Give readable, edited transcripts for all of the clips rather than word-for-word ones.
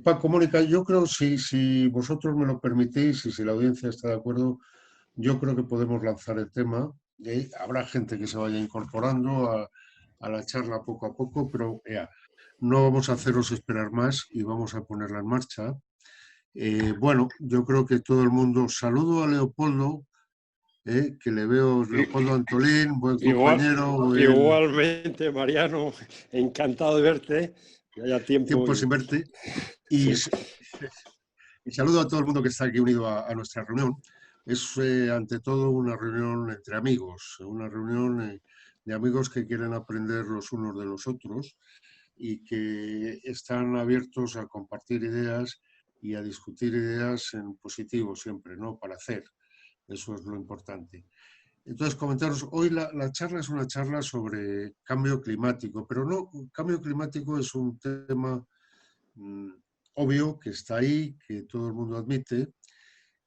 Paco, Mónica, yo creo, si vosotros me lo permitís y si la audiencia está de acuerdo, yo creo que podemos lanzar el tema. Habrá gente que se vaya incorporando a la charla poco a poco, pero no vamos a haceros esperar más y vamos a ponerla en marcha. Bueno, yo creo que todo el mundo, saludo a Leopoldo, que le veo, Leopoldo Antolín, buen Igual, compañero, igualmente, Mariano, encantado de verte. Ya haya tiempo tiempo sin y verte, y, sí. s- y saludo a todo el mundo que está aquí unido a nuestra reunión. Es ante todo una reunión entre amigos, una reunión de amigos que quieren aprender los unos de los otros y que están abiertos a compartir ideas y a discutir ideas en positivo siempre, ¿no? Para hacer. Eso es lo importante. Entonces, comentaros, hoy la charla es una charla sobre cambio climático, pero no, cambio climático es un tema mm, obvio que está ahí, que todo el mundo admite,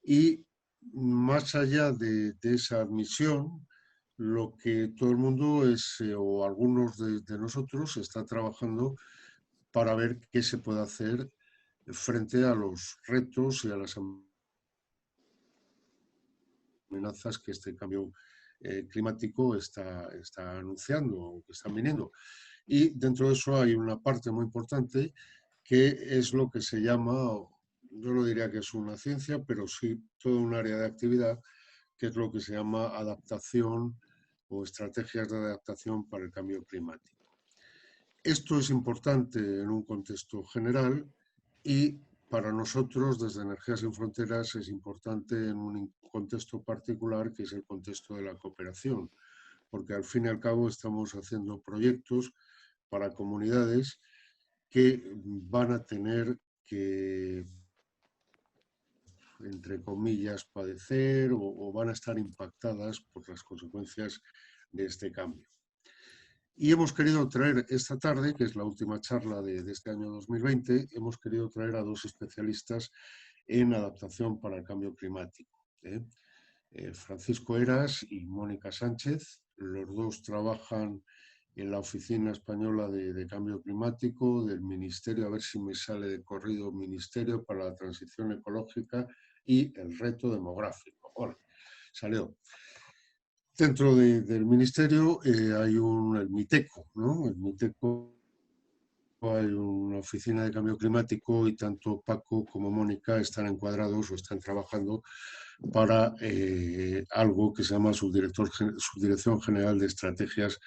y más allá de esa admisión, lo que todo el mundo es, o algunos de nosotros, está trabajando para ver qué se puede hacer frente a los retos y a las amenazas que este cambio climático está anunciando o que están viniendo. Y dentro de eso hay una parte muy importante que es lo que se llama, yo no diría que es una ciencia, pero sí todo un área de actividad, que es lo que se llama adaptación o estrategias de adaptación para el cambio climático. Esto es importante en un contexto general y para nosotros desde Energías Sin Fronteras es importante en un contexto particular que es el contexto de la cooperación, porque al fin y al cabo estamos haciendo proyectos para comunidades que van a tener que, entre comillas, padecer o van a estar impactadas por las consecuencias de este cambio. Y hemos querido traer esta tarde, que es la última charla de este año 2020, hemos querido traer a dos especialistas en adaptación para el cambio climático. Francisco Heras y Mónica Sánchez. Los dos trabajan en la Oficina Española de Cambio Climático del Ministerio, a ver si me sale de corrido, Ministerio para la Transición Ecológica y el Reto Demográfico. Hola, salió. Dentro del Ministerio hay el MITECO, ¿no? El MITECO hay una oficina de cambio climático y tanto Paco como Mónica están encuadrados o están trabajando para algo que se llama Subdirección General de Estrategias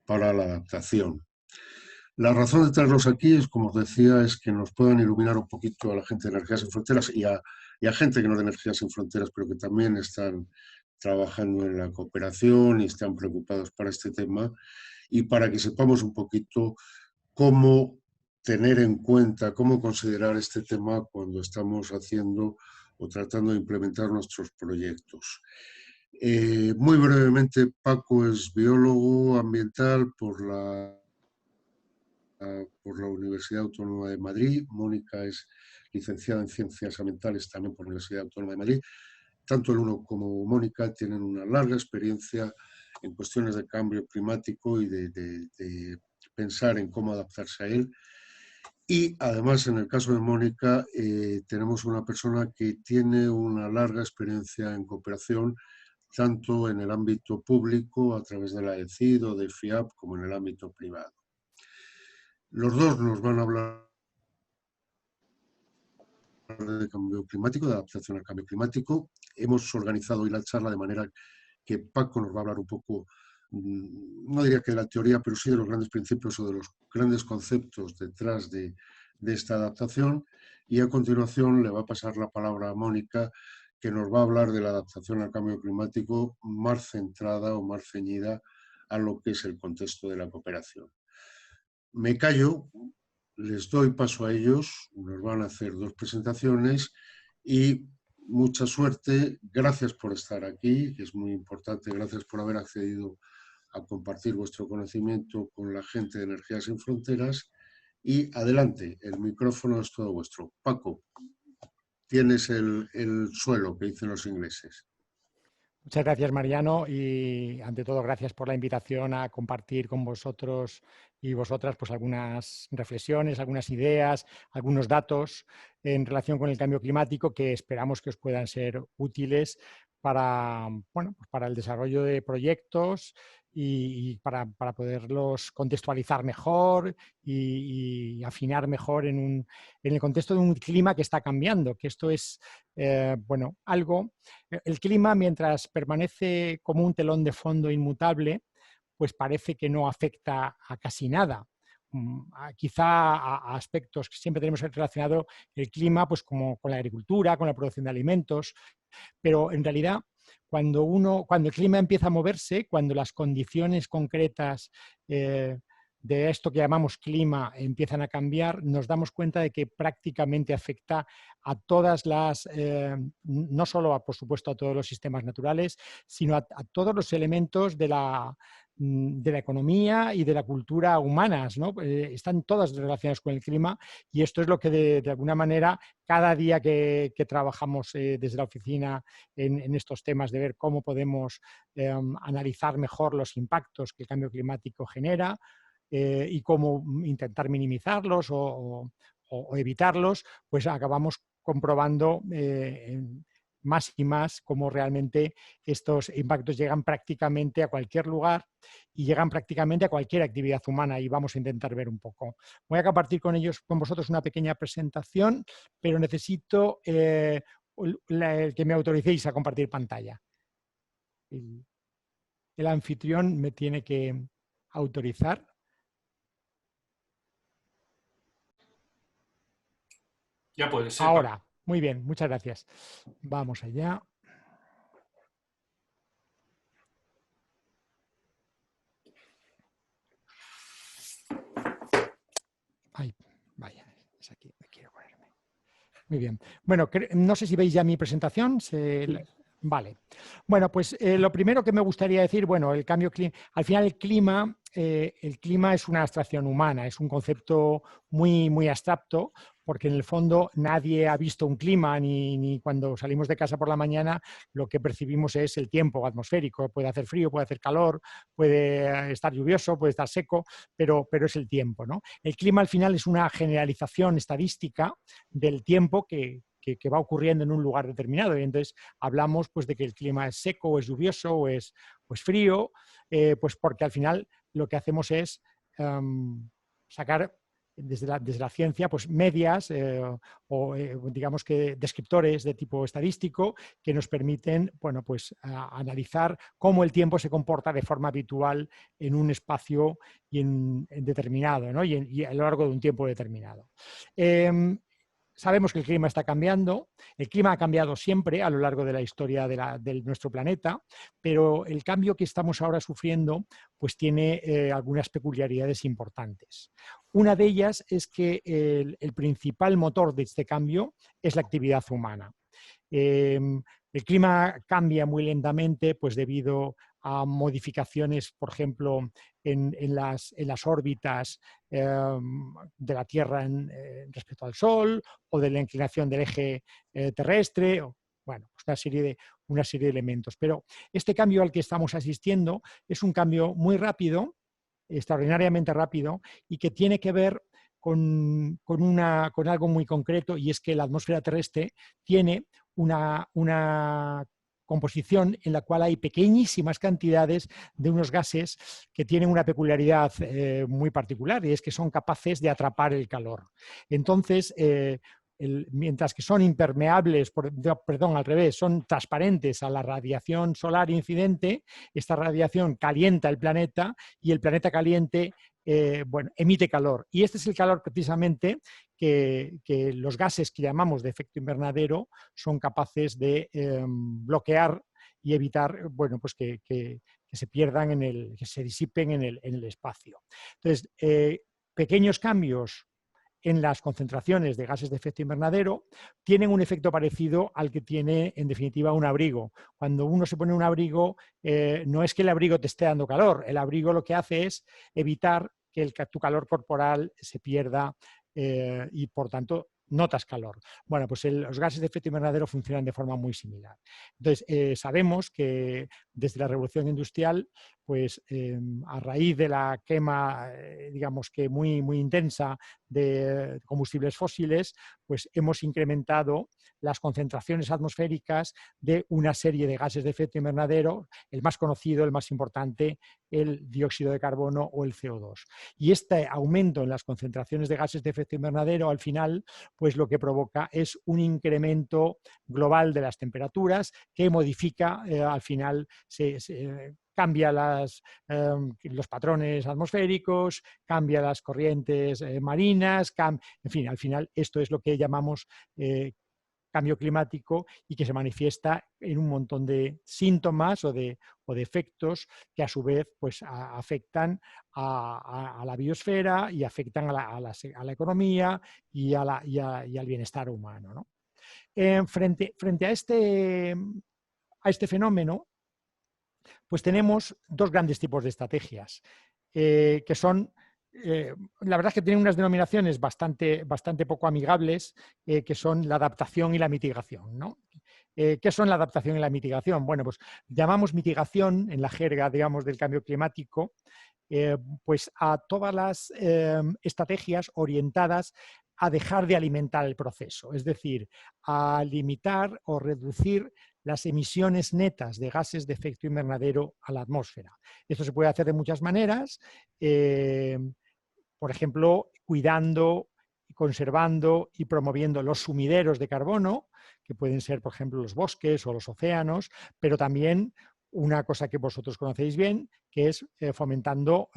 para la Adaptación. La razón de traerlos aquí es, como os decía, es que nos puedan iluminar un poquito a la gente de Energías Sin Fronteras y a gente que no de Energías Sin Fronteras, pero que también están trabajando en la cooperación y están preocupados para este tema, y para que sepamos un poquito cómo tener en cuenta, cómo considerar este tema cuando estamos haciendo o tratando de implementar nuestros proyectos. Muy brevemente, Paco es biólogo ambiental por la Universidad Autónoma de Madrid. Mónica es licenciada en Ciencias Ambientales también por la Universidad Autónoma de Madrid. Tanto el uno como Mónica tienen una larga experiencia en cuestiones de cambio climático y de pensar en cómo adaptarse a él. Y además, en el caso de Mónica, tenemos una persona que tiene una larga experiencia en cooperación, tanto en el ámbito público, a través de la ECID o de FIAP, como en el ámbito privado. Los dos nos van a hablar de cambio climático, de adaptación al cambio climático. Hemos organizado hoy la charla de manera que Paco nos va a hablar un poco, no diría que de la teoría, pero sí de los grandes principios o de los grandes conceptos detrás de esta adaptación. Y a continuación le va a pasar la palabra a Mónica, que nos va a hablar de la adaptación al cambio climático más centrada o más ceñida a lo que es el contexto de la cooperación. Me callo, les doy paso a ellos, nos van a hacer dos presentaciones y mucha suerte. Gracias por estar aquí, que es muy importante. Gracias por haber accedido a compartir vuestro conocimiento con la gente de Energías Sin Fronteras. Y adelante, el micrófono es todo vuestro. Paco, tienes el suelo que dicen los ingleses. Muchas gracias, Mariano, y ante todo gracias por la invitación a compartir con vosotros y vosotras pues algunas reflexiones, algunas ideas, algunos datos en relación con el cambio climático que esperamos que os puedan ser útiles para, bueno, pues para el desarrollo de proyectos y para poderlos contextualizar mejor y afinar mejor en el contexto de un clima que está cambiando, que esto es bueno, algo. El clima, mientras permanece como un telón de fondo inmutable, pues parece que no afecta a casi nada. Quizá a aspectos que siempre tenemos relacionado el clima, pues como con la agricultura, con la producción de alimentos, pero en realidad cuando el clima empieza a moverse, cuando las condiciones concretas de esto que llamamos clima empiezan a cambiar, nos damos cuenta de que prácticamente afecta a todas las, no solo por supuesto a todos los sistemas naturales, sino a todos los elementos de la economía y de la cultura humanas, ¿no? Están todas relacionadas con el clima y esto es lo que de alguna manera cada día que trabajamos desde la oficina en estos temas de ver cómo podemos analizar mejor los impactos que el cambio climático genera y cómo intentar minimizarlos o evitarlos, pues acabamos comprobando más y más cómo realmente estos impactos llegan prácticamente a cualquier lugar y llegan prácticamente a cualquier actividad humana y vamos a intentar ver un poco. Voy a compartir con vosotros una pequeña presentación, pero necesito el que me autoricéis a compartir pantalla. El anfitrión me tiene que autorizar. Ya puede ser. Ahora, muy bien, muchas gracias. Vamos allá. Ay, vaya, es aquí, me quiero ponerme. Muy bien. Bueno, no sé si veis ya mi presentación. Vale. Bueno, pues lo primero que me gustaría decir, bueno, el cambio climático, al final el clima es una abstracción humana, es un concepto muy, muy abstracto, porque en el fondo nadie ha visto un clima, ni cuando salimos de casa por la mañana lo que percibimos es el tiempo atmosférico. Puede hacer frío, puede hacer calor, puede estar lluvioso, puede estar seco, pero es el tiempo, ¿no? El clima al final es una generalización estadística del tiempo que va ocurriendo en un lugar determinado. Y entonces hablamos pues, de que el clima es seco, o es lluvioso, o es frío, pues porque al final lo que hacemos es sacar desde la ciencia pues, medias o digamos que descriptores de tipo estadístico que nos permiten bueno, pues, analizar cómo el tiempo se comporta de forma habitual en un espacio en determinado, ¿no? y a lo largo de un tiempo determinado. Sabemos que el clima está cambiando, el clima ha cambiado siempre a lo largo de la historia de nuestro planeta, pero el cambio que estamos ahora sufriendo pues tiene algunas peculiaridades importantes. Una de ellas es que el principal motor de este cambio es la actividad humana. El clima cambia muy lentamente pues debido a modificaciones, por ejemplo, en las órbitas de la Tierra respecto al Sol o de la inclinación del eje terrestre, bueno, pues una serie de elementos. Pero este cambio al que estamos asistiendo es un cambio muy rápido, extraordinariamente rápido, y que tiene que ver con algo muy concreto, y es que la atmósfera terrestre tiene una composición en la cual hay pequeñísimas cantidades de unos gases que tienen una peculiaridad muy particular, y es que son capaces de atrapar el calor. Entonces, mientras que son impermeables, perdón, al revés, son transparentes a la radiación solar incidente, esta radiación calienta el planeta y el planeta caliente bueno, emite calor. Y este es el calor precisamente que los gases que llamamos de efecto invernadero son capaces de bloquear y evitar bueno, pues que se pierdan, que se disipen en el espacio. Entonces, pequeños cambios en las concentraciones de gases de efecto invernadero tienen un efecto parecido al que tiene, en definitiva, un abrigo. Cuando uno se pone un abrigo, no es que el abrigo te esté dando calor, el abrigo lo que hace es evitar que tu calor corporal se pierda y, por tanto, notas calor. Bueno, pues los gases de efecto invernadero funcionan de forma muy similar. Entonces, sabemos que desde la revolución industrial, pues a raíz de la quema, digamos que muy intensa de combustibles fósiles, pues hemos incrementado las concentraciones atmosféricas de una serie de gases de efecto invernadero, el más conocido, el más importante, el dióxido de carbono o el CO2. Y este aumento en las concentraciones de gases de efecto invernadero, al final, pues lo que provoca es un incremento global de las temperaturas que modifica, al final, cambia los patrones atmosféricos, cambia las corrientes marinas, en fin, al final esto es lo que llamamos cambio climático y que se manifiesta en un montón de síntomas o de efectos que a su vez pues, afectan a la biosfera y afectan a la economía y al bienestar humano, ¿no? Frente a este fenómeno, pues tenemos dos grandes tipos de estrategias, que son, la verdad es que tienen unas denominaciones bastante poco amigables, que son la adaptación y la mitigación, ¿no? ¿Qué son la adaptación y la mitigación? Bueno, pues llamamos mitigación en la jerga, digamos, del cambio climático, pues a todas las estrategias orientadas a dejar de alimentar el proceso, es decir, a limitar o reducir las emisiones netas de gases de efecto invernadero a la atmósfera. Esto se puede hacer de muchas maneras, por ejemplo, cuidando, conservando y promoviendo los sumideros de carbono, que pueden ser, por ejemplo, los bosques o los océanos, pero también una cosa que vosotros conocéis bien, que es fomentando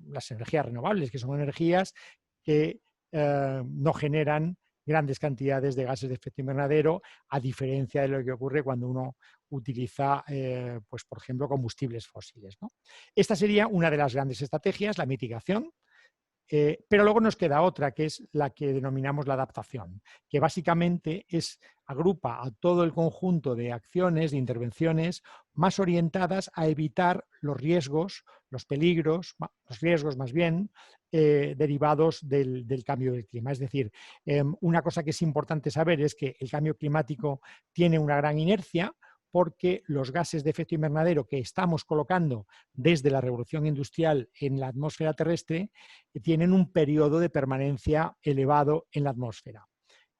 las energías renovables, que son energías que no generan grandes cantidades de gases de efecto invernadero, a diferencia de lo que ocurre cuando uno utiliza, pues, por ejemplo, combustibles fósiles, ¿no? Esta sería una de las grandes estrategias, la mitigación, pero luego nos queda otra, que es la que denominamos la adaptación, que básicamente agrupa a todo el conjunto de acciones, de intervenciones más orientadas a evitar los riesgos, los peligros, los riesgos más bien, derivados del cambio del clima. Es decir, una cosa que es importante saber es que el cambio climático tiene una gran inercia, porque los gases de efecto invernadero que estamos colocando desde la revolución industrial en la atmósfera terrestre tienen un periodo de permanencia elevado en la atmósfera.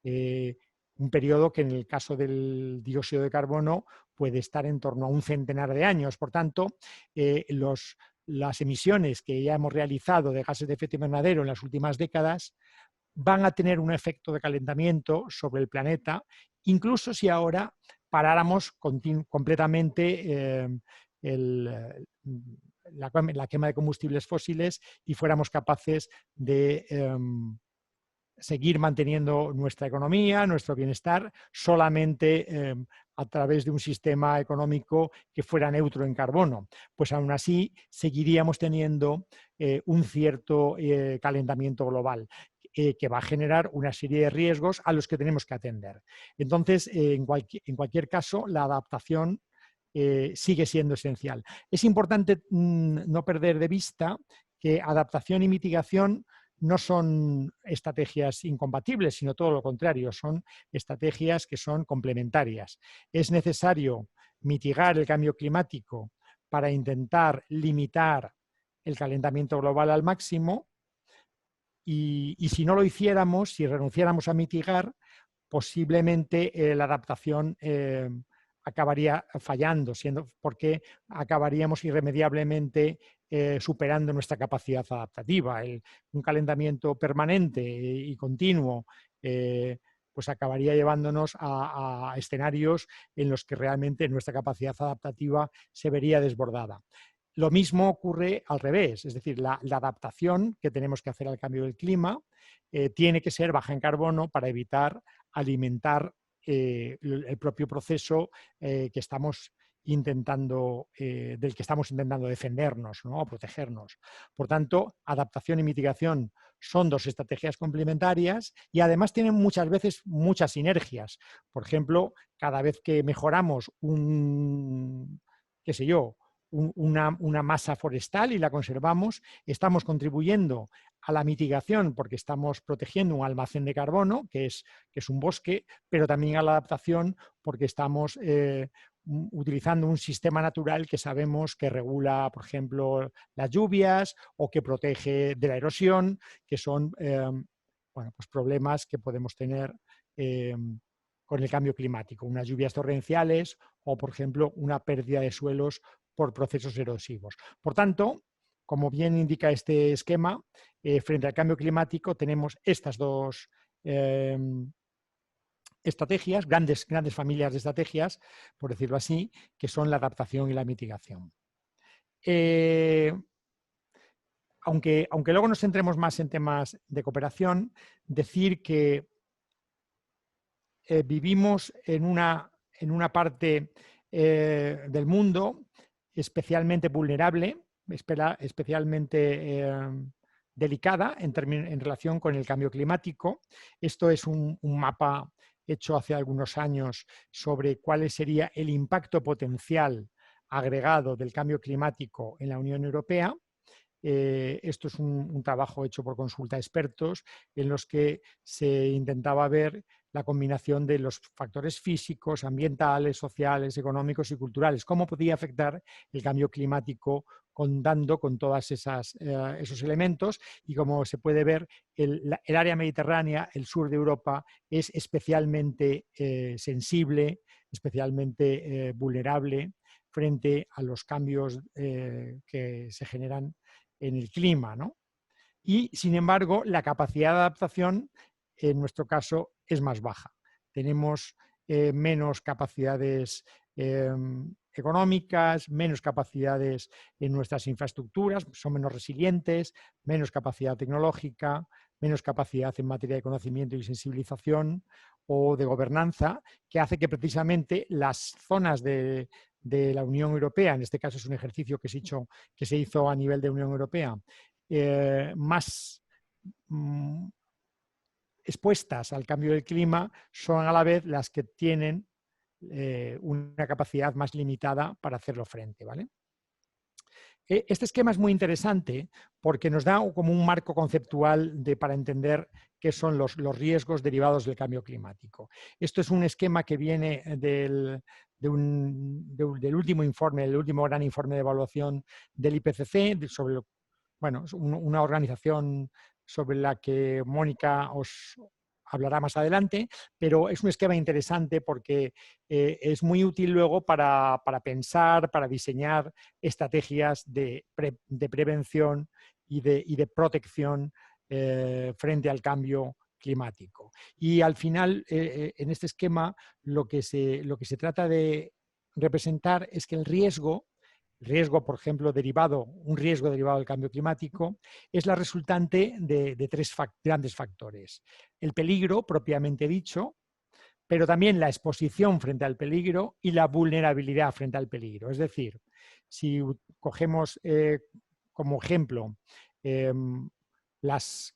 Un periodo que en el caso del dióxido de carbono puede estar en torno a un centenar de años. Por tanto, las emisiones que ya hemos realizado de gases de efecto invernadero en las últimas décadas van a tener un efecto de calentamiento sobre el planeta, incluso si ahora paráramos completamente la quema de combustibles fósiles y fuéramos capaces de seguir manteniendo nuestra economía, nuestro bienestar, solamente a través de un sistema económico que fuera neutro en carbono. Pues aún así seguiríamos teniendo un cierto calentamiento global, que va a generar una serie de riesgos a los que tenemos que atender. Entonces, en cualquier caso, la adaptación sigue siendo esencial. Es importante no perder de vista que adaptación y mitigación no son estrategias incompatibles, sino todo lo contrario, son estrategias que son complementarias. Es necesario mitigar el cambio climático para intentar limitar el calentamiento global al máximo, y si no lo hiciéramos, si renunciáramos a mitigar, posiblemente la adaptación acabaría fallando, porque acabaríamos irremediablemente superando nuestra capacidad adaptativa. Un calentamiento permanente y continuo pues acabaría llevándonos a escenarios en los que realmente nuestra capacidad adaptativa se vería desbordada. Lo mismo ocurre al revés, es decir, la adaptación que tenemos que hacer al cambio del clima tiene que ser baja en carbono para evitar alimentar el propio proceso del que estamos intentando defendernos, ¿no? O protegernos. Por tanto, adaptación y mitigación son dos estrategias complementarias y además tienen muchas veces muchas sinergias. Por ejemplo, cada vez que mejoramos una masa forestal y la conservamos, estamos contribuyendo a la mitigación porque estamos protegiendo un almacén de carbono, que es un bosque, pero también a la adaptación porque estamos utilizando un sistema natural que sabemos que regula, por ejemplo, las lluvias o que protege de la erosión, que son bueno, pues problemas que podemos tener con el cambio climático, unas lluvias torrenciales o, por ejemplo, una pérdida de suelos por procesos erosivos. Por tanto, como bien indica este esquema, frente al cambio climático tenemos estas dos estrategias, grandes familias de estrategias, por decirlo así, que son la adaptación y la mitigación. Aunque luego nos centremos más en temas de cooperación, decir que vivimos en una parte del mundo especialmente vulnerable, especialmente delicada en relación con el cambio climático. Esto es un mapa hecho hace algunos años sobre cuál sería el impacto potencial agregado del cambio climático en la Unión Europea. Esto es un trabajo hecho por consulta de expertos en los que se intentaba ver la combinación de los factores físicos, ambientales, sociales, económicos y culturales, cómo podía afectar el cambio climático contando con todos esos elementos, y como se puede ver, el área mediterránea, el sur de Europa, es especialmente sensible, especialmente vulnerable frente a los cambios que se generan en el clima, ¿no? Y, sin embargo, la capacidad de adaptación, en nuestro caso, es más baja. Tenemos menos capacidades económicas, menos capacidades en nuestras infraestructuras, son menos resilientes, menos capacidad tecnológica, menos capacidad en materia de conocimiento y sensibilización o de gobernanza, que hace que precisamente las zonas de la Unión Europea, en este caso es un ejercicio que se hizo a nivel de Unión Europea, más expuestas al cambio del clima, son a la vez las que tienen una capacidad más limitada para hacerlo frente, ¿vale? Este esquema es muy interesante porque nos da como un marco conceptual para entender qué son los riesgos derivados del cambio climático. Esto es un esquema que viene del último informe, el último gran informe de evaluación del IPCC, sobre bueno, una organización sobre la que Mónica os hablará más adelante, pero es un esquema interesante porque es muy útil luego para pensar, para diseñar estrategias de prevención y de protección frente al cambio climático. Y al final, en este esquema, lo que se trata de representar es que el riesgo, por ejemplo, un riesgo derivado del cambio climático, es la resultante de tres grandes factores. El peligro, propiamente dicho, pero también la exposición frente al peligro y la vulnerabilidad frente al peligro. Es decir, si cogemos como ejemplo las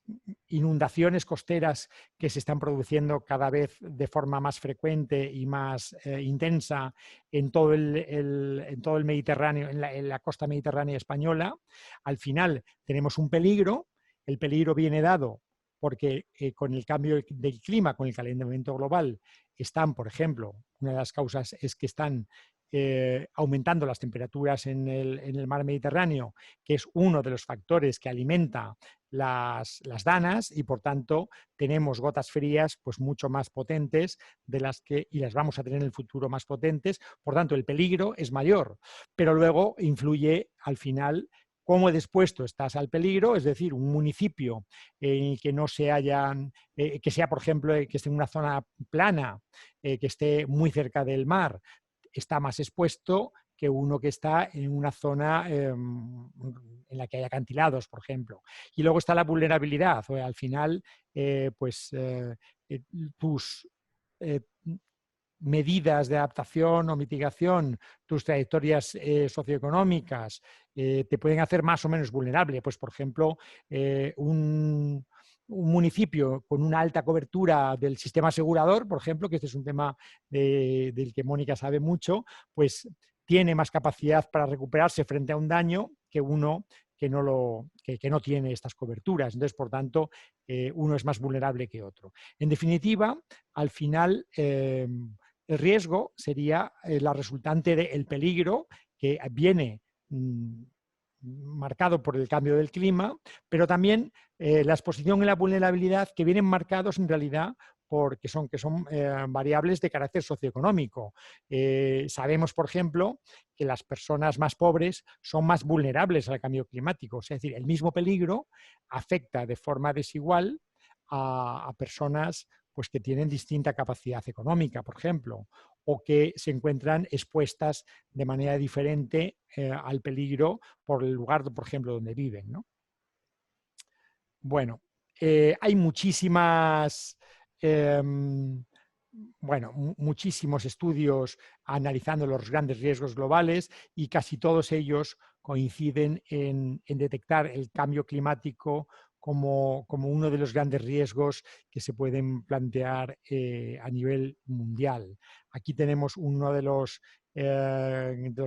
inundaciones costeras que se están produciendo cada vez de forma más frecuente y más intensa en todo el Mediterráneo, en la costa mediterránea española, al final tenemos un peligro. El peligro viene dado porque con el cambio del clima, con el calentamiento global, están, por ejemplo, una de las causas es que están aumentando las temperaturas en el mar Mediterráneo, que es uno de los factores que alimenta las danas, y por tanto tenemos gotas frías pues mucho más potentes y las vamos a tener en el futuro más potentes. Por tanto, el peligro es mayor, pero luego influye al final cómo expuesto estás al peligro, es decir, un municipio en el que no se hayan, que sea, por ejemplo, que esté en una zona plana, que esté muy cerca del mar, está más expuesto que uno que está en una zona en la que hay acantilados, por ejemplo. Y luego está la vulnerabilidad. Al final, tus medidas de adaptación o mitigación, tus trayectorias socioeconómicas, te pueden hacer más o menos vulnerable. Pues, por ejemplo, un municipio con una alta cobertura del sistema asegurador, por ejemplo, que este es un tema del que Mónica sabe mucho, pues tiene más capacidad para recuperarse frente a un daño que uno que no tiene estas coberturas. Entonces, por tanto, uno es más vulnerable que otro. En definitiva, al final, el riesgo sería la resultante del peligro que viene marcado por el cambio del clima, pero también la exposición y la vulnerabilidad que vienen marcados en realidad porque son variables de carácter socioeconómico. Sabemos, por ejemplo, que las personas más pobres son más vulnerables al cambio climático. Es decir, el mismo peligro afecta de forma desigual a personas pues, que tienen distinta capacidad económica, por ejemplo, o que se encuentran expuestas de manera diferente al peligro por el lugar, por ejemplo, donde viven, ¿no? Bueno, hay muchísimos estudios analizando los grandes riesgos globales y casi todos ellos coinciden en detectar el cambio climático como uno de los grandes riesgos que se pueden plantear a nivel mundial. Aquí tenemos uno de los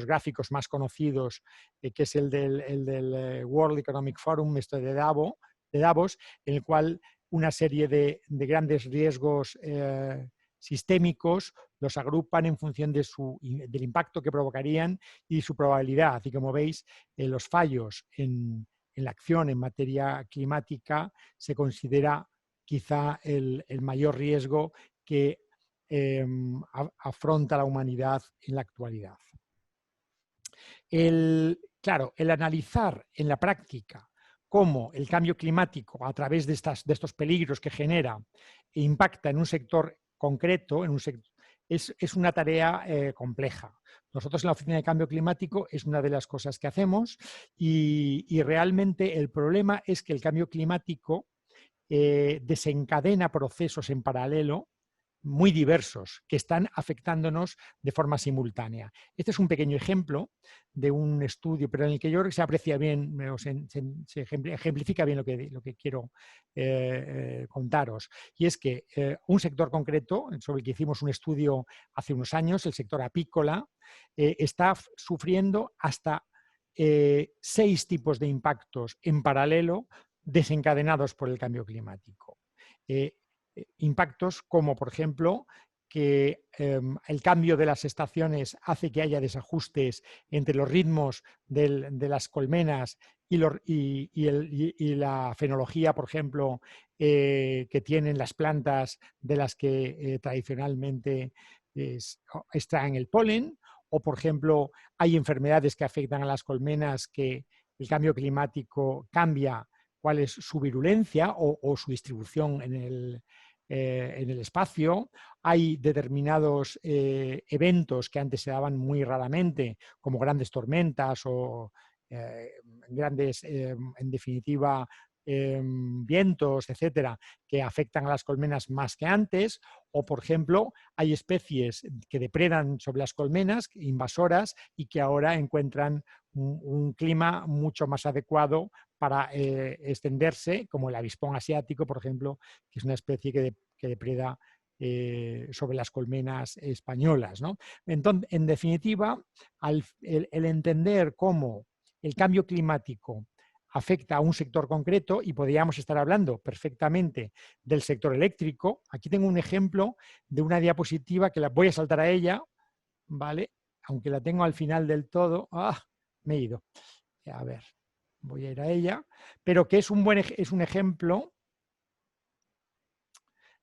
gráficos más conocidos, que es el del World Economic Forum, esto de Davos, en el cual una serie de grandes riesgos sistémicos los agrupan en función del impacto que provocarían y su probabilidad. Y como veis, los fallos en la acción en materia climática se considera quizá el mayor riesgo que afronta la humanidad en la actualidad. Claro, el analizar en la práctica cómo el cambio climático, a través de estos peligros que genera, impacta en un sector concreto, es una tarea compleja. Nosotros en la Oficina de Cambio Climático es una de las cosas que hacemos y realmente el problema es que el cambio climático desencadena procesos en paralelo muy diversos que están afectándonos de forma simultánea. Este es un pequeño ejemplo de un estudio, pero en el que yo creo que se aprecia bien, se ejemplifica bien lo que quiero contaros. Y es que un sector concreto, sobre el que hicimos un estudio hace unos años, el sector apícola, está sufriendo hasta 6 tipos de impactos en paralelo desencadenados por el cambio climático. Impactos como, por ejemplo, que el cambio de las estaciones hace que haya desajustes entre los ritmos de las colmenas y la fenología, por ejemplo, que tienen las plantas de las que tradicionalmente extraen el polen, o, por ejemplo, hay enfermedades que afectan a las colmenas que el cambio climático cambia cuál es su virulencia o su distribución en el espacio. Hay determinados eventos que antes se daban muy raramente, como grandes tormentas o grandes, en definitiva, vientos, etcétera, que afectan a las colmenas más que antes, o, por ejemplo, hay especies que depredan sobre las colmenas, invasoras, y que ahora encuentran un clima mucho más adecuado para extenderse, como el avispón asiático, por ejemplo, que es una especie que depreda sobre las colmenas españolas, ¿no? Entonces, en definitiva, el entender cómo el cambio climático afecta a un sector concreto, y podríamos estar hablando perfectamente del sector eléctrico. Aquí tengo un ejemplo de una diapositiva que la voy a saltar a ella, ¿vale? Aunque la tengo al final del todo. Me he ido. A ver, voy a ir a ella, pero que es un ejemplo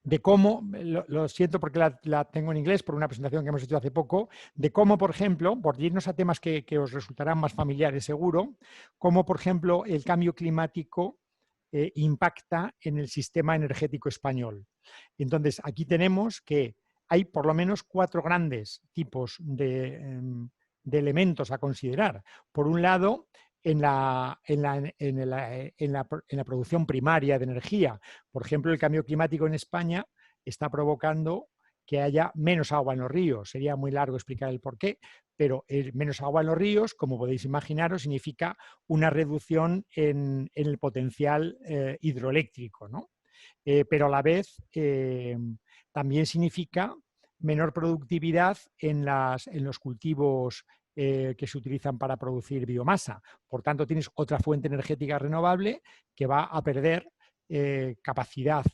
de cómo, lo siento porque la tengo en inglés por una presentación que hemos hecho hace poco, de cómo, por ejemplo, por irnos a temas que os resultarán más familiares seguro, cómo, por ejemplo, el cambio climático impacta en el sistema energético español. Entonces, aquí tenemos que hay por lo menos 4 grandes tipos de elementos a considerar. Por un lado, en la producción primaria de energía. Por ejemplo, el cambio climático en España está provocando que haya menos agua en los ríos. Sería muy largo explicar el porqué, pero menos agua en los ríos, como podéis imaginaros, significa una reducción en el potencial hidroeléctrico, ¿no? Pero a la vez también significa menor productividad en los cultivos que se utilizan para producir biomasa. Por tanto, tienes otra fuente energética renovable que va a perder capacidad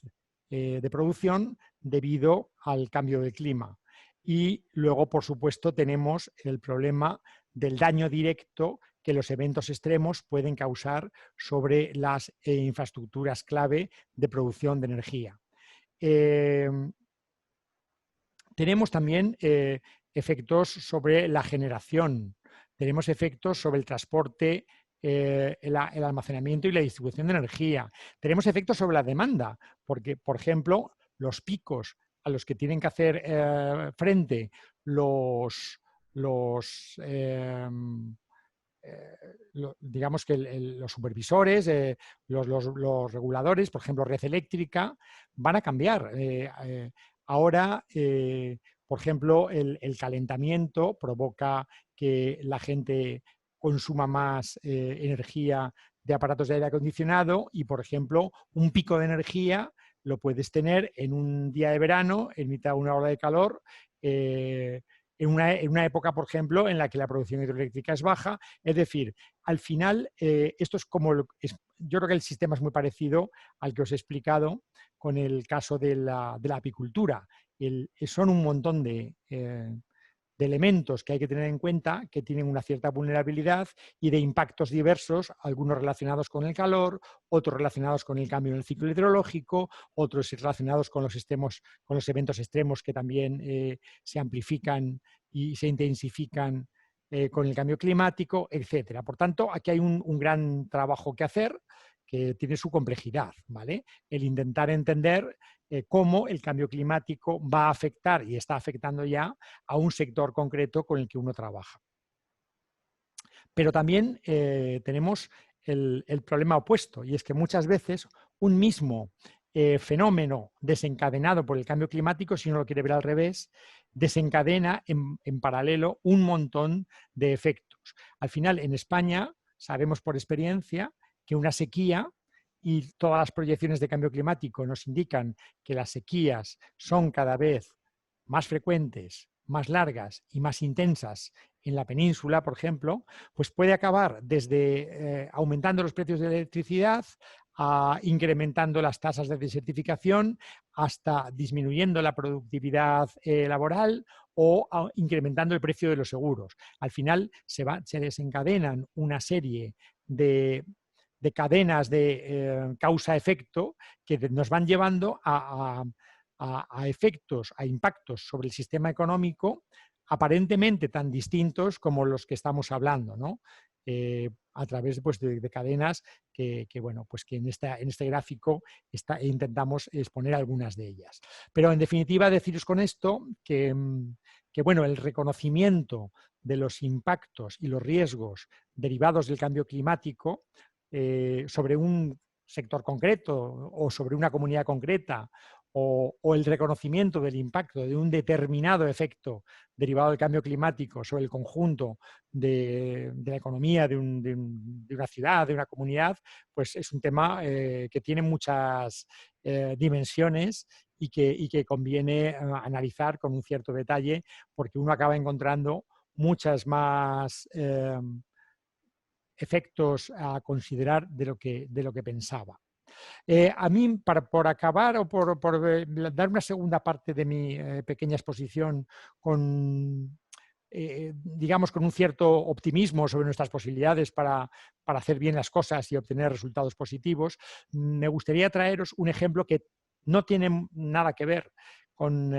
de producción debido al cambio del clima. Y luego, por supuesto, tenemos el problema del daño directo que los eventos extremos pueden causar sobre las infraestructuras clave de producción de energía. Tenemos también efectos sobre la generación, tenemos efectos sobre el transporte, el almacenamiento y la distribución de energía. Tenemos efectos sobre la demanda, porque, por ejemplo, los picos a los que tienen que hacer frente digamos que los supervisores, los reguladores, por ejemplo, red eléctrica, van a cambiar. Ahora, por ejemplo, el calentamiento provoca que la gente consuma más energía de aparatos de aire acondicionado y, por ejemplo, un pico de energía lo puedes tener en un día de verano, en mitad de una ola de calor, en una época, por ejemplo, en la que la producción hidroeléctrica es baja. Es decir, al final, esto es como... yo creo que el sistema es muy parecido al que os he explicado con el caso de la apicultura. Son un montón de elementos que hay que tener en cuenta, que tienen una cierta vulnerabilidad y de impactos diversos, algunos relacionados con el calor, otros relacionados con el cambio en el ciclo hidrológico, otros relacionados con los eventos extremos que también se amplifican y se intensifican con el cambio climático, etcétera. Por tanto, aquí hay un gran trabajo que hacer, que tiene su complejidad, ¿vale? El intentar entender cómo el cambio climático va a afectar y está afectando ya a un sector concreto con el que uno trabaja. Pero también tenemos el problema opuesto, y es que muchas veces un mismo fenómeno desencadenado por el cambio climático, si uno lo quiere ver al revés, desencadena en paralelo un montón de efectos. Al final, en España, sabemos por experiencia que una sequía, y todas las proyecciones de cambio climático nos indican que las sequías son cada vez más frecuentes, más largas y más intensas en la península, por ejemplo, pues puede acabar desde aumentando los precios de la electricidad, incrementando las tasas de desertificación, hasta disminuyendo la productividad laboral o incrementando el precio de los seguros. Al final se desencadenan una serie de cadenas de causa-efecto que nos van llevando a efectos, a impactos sobre el sistema económico aparentemente tan distintos como los que estamos hablando, ¿no? A través pues, de cadenas bueno, pues que en este gráfico intentamos exponer algunas de ellas. Pero en definitiva deciros con esto que bueno, el reconocimiento de los impactos y los riesgos derivados del cambio climático sobre un sector concreto o sobre una comunidad concreta o el reconocimiento del impacto de un determinado efecto derivado del cambio climático sobre el conjunto de la economía de una ciudad, de una comunidad, pues es un tema que tiene muchas dimensiones y que conviene analizar con un cierto detalle, porque uno acaba encontrando muchas más efectos a considerar de lo que pensaba. A mí, por acabar o por dar una segunda parte de mi pequeña exposición con, digamos, con un cierto optimismo sobre nuestras posibilidades para hacer bien las cosas y obtener resultados positivos, me gustaría traeros un ejemplo que no tiene nada que ver con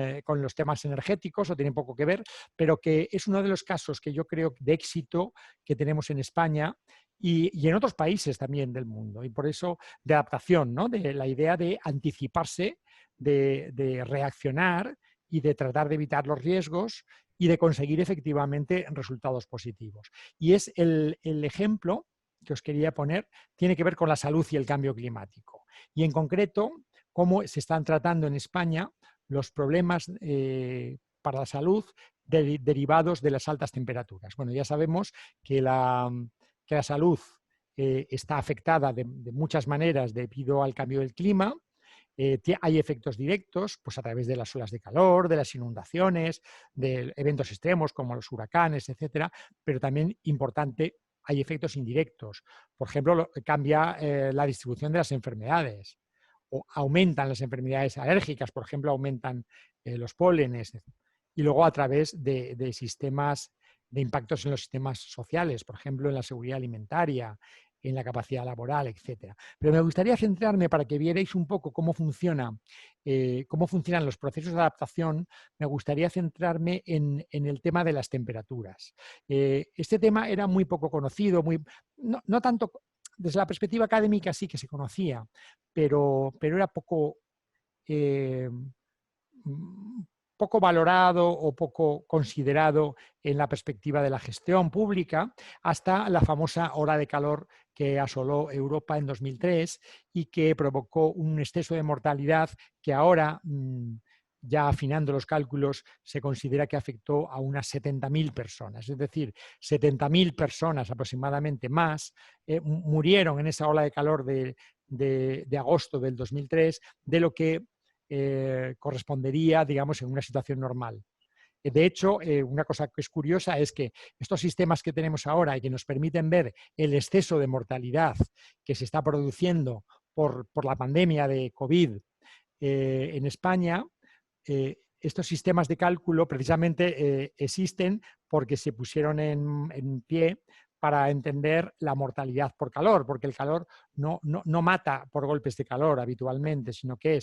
los temas energéticos, o tiene poco que ver, pero que es uno de los casos que yo creo de éxito que tenemos en España y en otros países también del mundo, y por eso de adaptación, ¿no? De la idea de anticiparse, de reaccionar y de tratar de evitar los riesgos y de conseguir efectivamente resultados positivos. Y es el ejemplo que os quería poner, tiene que ver con la salud y el cambio climático. Y en concreto, cómo se están tratando en España los problemas para la salud derivados de las altas temperaturas. Bueno, ya sabemos que la salud está afectada de muchas maneras debido al cambio del clima. Hay efectos directos, pues a través de las olas de calor, de las inundaciones, de eventos extremos como los huracanes, etcétera, pero también importante, hay efectos indirectos. Por ejemplo, cambia la distribución de las enfermedades o aumentan las enfermedades alérgicas, por ejemplo, aumentan los pólenes. Y luego a través de sistemas, de impactos en los sistemas sociales, por ejemplo, en la seguridad alimentaria, en la capacidad laboral, etcétera. Pero me gustaría centrarme para que vierais un poco cómo funcionan los procesos de adaptación. Me gustaría centrarme en el tema de las temperaturas. Este tema era muy poco conocido, no tanto desde la perspectiva académica, sí que se conocía, pero era poco valorado o poco considerado en la perspectiva de la gestión pública, hasta la famosa ola de calor que asoló Europa en 2003 y que provocó un exceso de mortalidad que ahora, ya afinando los cálculos, se considera que afectó a unas 70.000 personas. Es decir, 70.000 personas aproximadamente más murieron en esa ola de calor de agosto del 2003 de lo que correspondería, digamos, en una situación normal. De hecho, una cosa que es curiosa es que estos sistemas que tenemos ahora y que nos permiten ver el exceso de mortalidad que se está produciendo por la pandemia de COVID en España, estos sistemas de cálculo precisamente existen porque se pusieron en pie para entender la mortalidad por calor, porque el calor no mata por golpes de calor habitualmente, sino que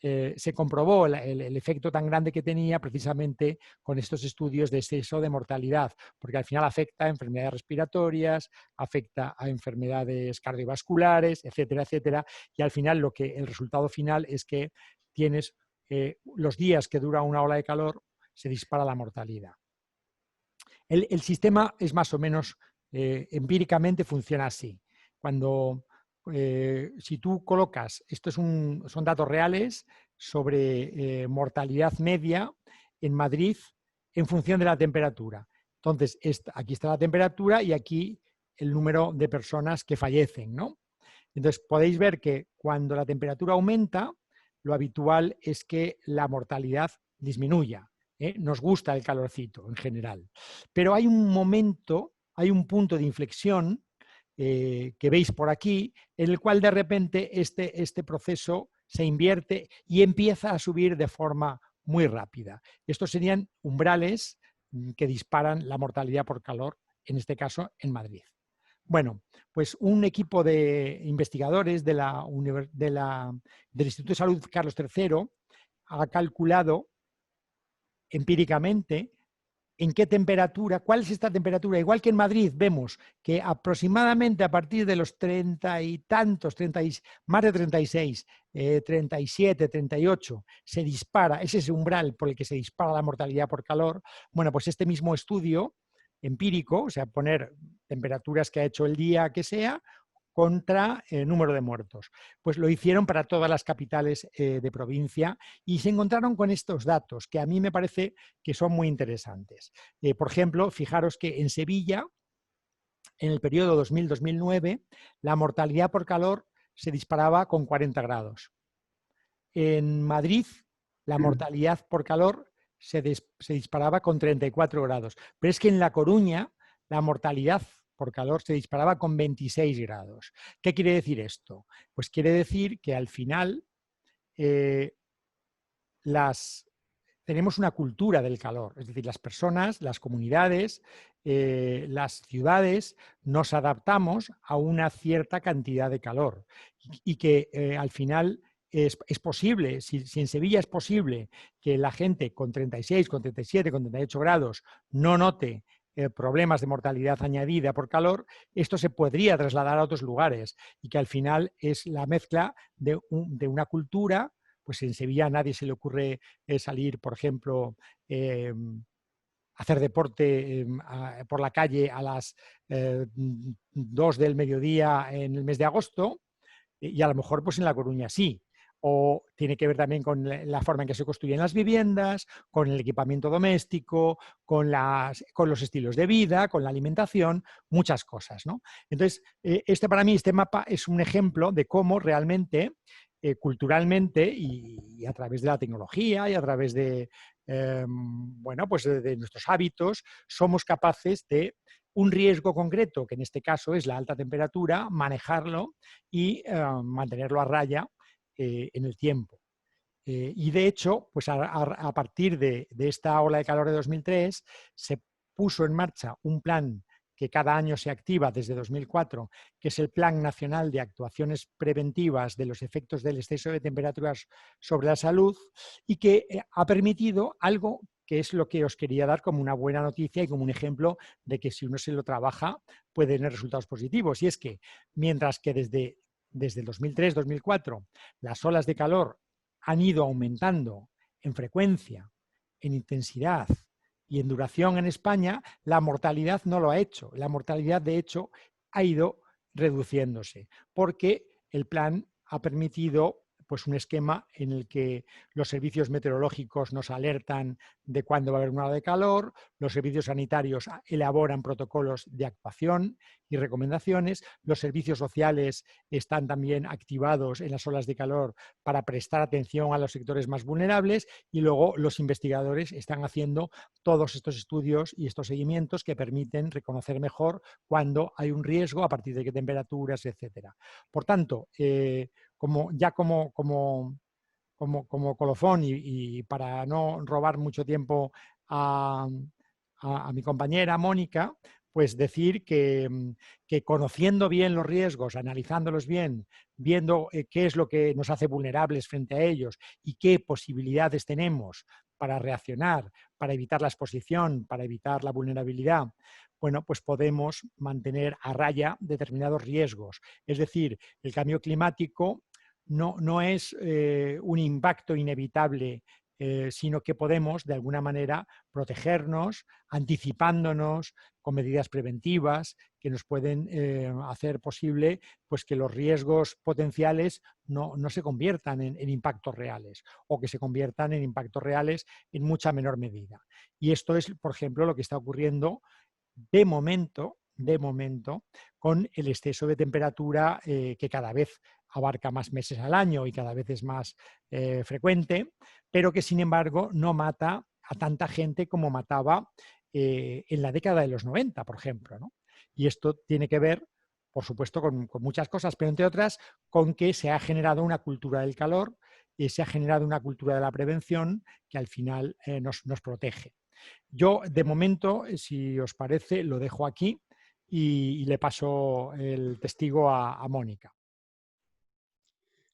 se comprobó el efecto tan grande que tenía precisamente con estos estudios de exceso de mortalidad, porque al final afecta a enfermedades respiratorias, afecta a enfermedades cardiovasculares, etcétera, etcétera, y al final el resultado final es que tienes los días que dura una ola de calor, se dispara la mortalidad. El sistema es más o menos, empíricamente funciona así. Si tú colocas, son datos reales sobre mortalidad media en Madrid en función de la temperatura. Entonces, aquí está la temperatura y aquí el número de personas que fallecen, ¿no? Entonces, podéis ver que cuando la temperatura aumenta, lo habitual es que la mortalidad disminuya. Nos gusta el calorcito en general. Pero hay un momento, hay un punto de inflexión que veis por aquí, en el cual de repente este proceso se invierte y empieza a subir de forma muy rápida. Estos serían umbrales que disparan la mortalidad por calor, en este caso en Madrid. Bueno, pues un equipo de investigadores del Instituto de Salud Carlos III ha calculado empíricamente en qué temperatura, cuál es esta temperatura. Igual que en Madrid vemos que aproximadamente a partir de los 30 y tantos, más de 36, 37, 38, se dispara, es ese umbral por el que se dispara la mortalidad por calor. Bueno, pues este mismo estudio empírico, o sea, poner temperaturas que ha hecho el día que sea, contra el número de muertos. Pues lo hicieron para todas las capitales de provincia y se encontraron con estos datos que a mí me parece que son muy interesantes. Por ejemplo, fijaros que en Sevilla, en el periodo 2000-2009, la mortalidad por calor se disparaba con 40 grados. En Madrid, la mortalidad por calor se disparaba con 34 grados. Pero es que en La Coruña, la mortalidad por calor se disparaba con 26 grados. ¿Qué quiere decir esto? Pues quiere decir que al final tenemos una cultura del calor, es decir, las personas, las comunidades, las ciudades nos adaptamos a una cierta cantidad de calor y que al final es posible, si en Sevilla es posible que la gente con 36, con 37, con 38 grados no note problemas de mortalidad añadida por calor, esto se podría trasladar a otros lugares y que al final es la mezcla de una cultura. Pues en Sevilla a nadie se le ocurre salir, por ejemplo, hacer deporte por la calle a las 2 del mediodía en el mes de agosto, y a lo mejor pues en La Coruña sí. O tiene que ver también con la forma en que se construyen las viviendas, con el equipamiento doméstico, con los estilos de vida, con la alimentación, muchas cosas, ¿no? Entonces, para mí este mapa es un ejemplo de cómo realmente culturalmente y a través de la tecnología y a través de, bueno, pues de nuestros hábitos, somos capaces de un riesgo concreto, que en este caso es la alta temperatura, manejarlo y mantenerlo a raya en el tiempo. Y de hecho, pues a partir de esta ola de calor de 2003, se puso en marcha un plan que cada año se activa desde 2004, que es el Plan Nacional de Actuaciones Preventivas de los Efectos del Exceso de Temperaturas sobre la Salud, y que ha permitido algo que es lo que os quería dar como una buena noticia y como un ejemplo de que si uno se lo trabaja puede tener resultados positivos. Y es que mientras que desde el 2003-2004 las olas de calor han ido aumentando en frecuencia, en intensidad y en duración en España, la mortalidad no lo ha hecho. La mortalidad, de hecho, ha ido reduciéndose, porque el plan ha permitido pues un esquema en el que los servicios meteorológicos nos alertan de cuándo va a haber una ola de calor, los servicios sanitarios elaboran protocolos de actuación y recomendaciones, los servicios sociales están también activados en las olas de calor para prestar atención a los sectores más vulnerables, y luego los investigadores están haciendo todos estos estudios y estos seguimientos que permiten reconocer mejor cuándo hay un riesgo, a partir de qué temperaturas, etcétera. Por tanto, como colofón y para no robar mucho tiempo a mi compañera Mónica, pues decir que conociendo bien los riesgos, analizándolos bien, viendo qué es lo que nos hace vulnerables frente a ellos y qué posibilidades tenemos para reaccionar, para evitar la exposición, para evitar la vulnerabilidad, bueno, pues podemos mantener a raya determinados riesgos. Es decir, el cambio climático no es un impacto inevitable, sino que podemos, de alguna manera, protegernos, anticipándonos con medidas preventivas que nos pueden hacer posible pues, que los riesgos potenciales no se conviertan en impactos reales, o que se conviertan en impactos reales en mucha menor medida. Y esto es, por ejemplo, lo que está ocurriendo de momento, con el exceso de temperatura que cada vez abarca más meses al año y cada vez es más frecuente, pero que sin embargo no mata a tanta gente como mataba en la década de los 90, por ejemplo, ¿no? Y esto tiene que ver, por supuesto, con muchas cosas, pero entre otras con que se ha generado una cultura del calor y se ha generado una cultura de la prevención que al final nos protege. Yo, de momento, si os parece, lo dejo aquí y le paso el testigo a Mónica.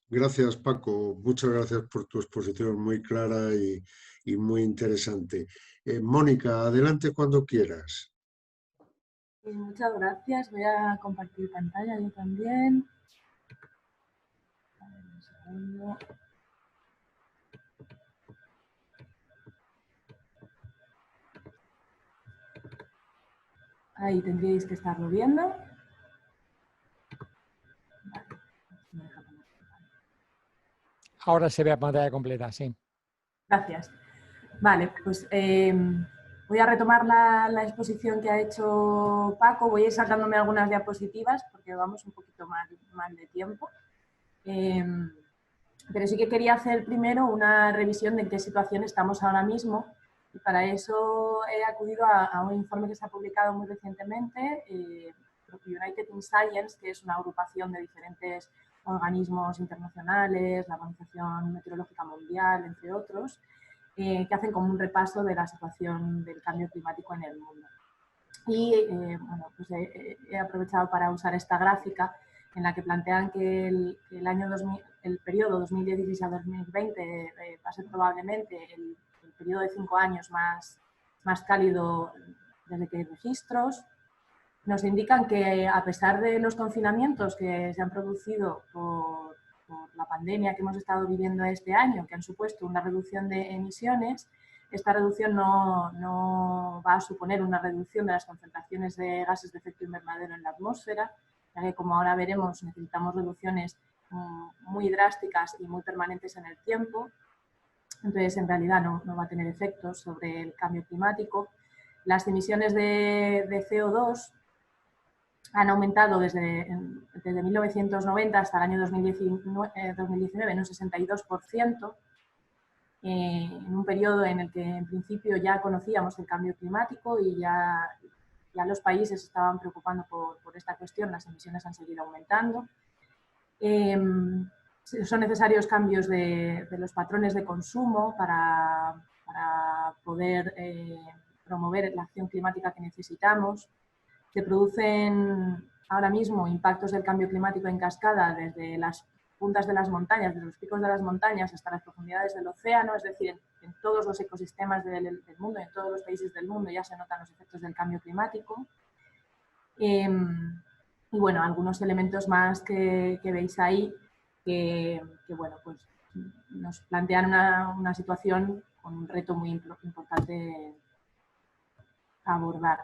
Gracias, Paco. Muchas gracias por tu exposición muy clara y muy interesante. Mónica, adelante cuando quieras. Muchas gracias. Voy a compartir pantalla yo también. A ver, un segundo. Ahí tendríais que estarlo viendo. Vale. Ahora se ve a pantalla completa, sí. Gracias. Vale, pues voy a retomar la exposición que ha hecho Paco. Voy a ir sacándome algunas diapositivas porque vamos un poquito mal de tiempo. Pero sí que quería hacer primero una revisión de en qué situación estamos ahora mismo. Y para eso he acudido a un informe que se ha publicado muy recientemente, United in Science, que es una agrupación de diferentes organismos internacionales, la Organización Meteorológica Mundial, entre otros, que hacen como un repaso de la situación del cambio climático en el mundo. Y bueno, pues he aprovechado para usar esta gráfica en la que plantean que el periodo 2016 a 2020 va a ser probablemente el periodo de 5 años más cálido desde que hay registros. Nos indican que a pesar de los confinamientos que se han producido por la pandemia que hemos estado viviendo este año, que han supuesto una reducción de emisiones, esta reducción no va a suponer una reducción de las concentraciones de gases de efecto invernadero en la atmósfera, ya que, como ahora veremos, necesitamos reducciones muy drásticas y muy permanentes en el tiempo. Entonces, en realidad no va a tener efectos sobre el cambio climático. Las emisiones de CO2 han aumentado desde 1990 hasta el año 2019 en un 62%, en un periodo en el que en principio ya conocíamos el cambio climático y ya los países estaban preocupando por esta cuestión, las emisiones han seguido aumentando. Son necesarios cambios de los patrones de consumo para poder promover la acción climática que necesitamos. Se producen ahora mismo impactos del cambio climático en cascada desde las puntas de las montañas, desde los picos de las montañas hasta las profundidades del océano, es decir, en todos los ecosistemas del mundo, en todos los países del mundo ya se notan los efectos del cambio climático. Y bueno, algunos elementos más que veis ahí que bueno, pues nos plantean una situación con un reto muy importante a abordar.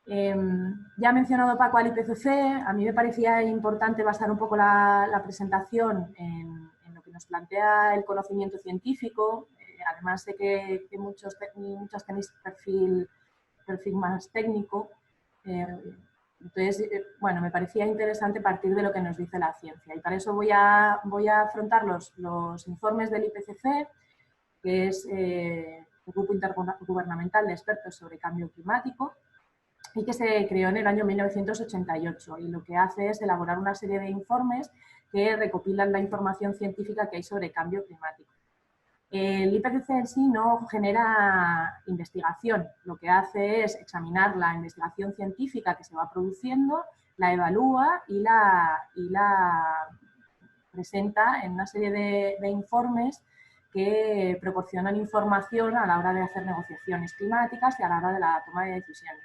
Ya ha mencionado Paco al IPCC, a mí me parecía importante basar un poco la presentación en lo que nos plantea el conocimiento científico, además de que muchas tenéis perfil más técnico. Entonces, bueno, me parecía interesante partir de lo que nos dice la ciencia y para eso voy a afrontar los informes del IPCC, que es el Grupo Intergubernamental de Expertos sobre Cambio Climático, y que se creó en el año 1988 y lo que hace es elaborar una serie de informes que recopilan la información científica que hay sobre cambio climático. El IPCC en sí no genera investigación, lo que hace es examinar la investigación científica que se va produciendo, la evalúa y la presenta en una serie de informes que proporcionan información a la hora de hacer negociaciones climáticas y a la hora de la toma de decisiones.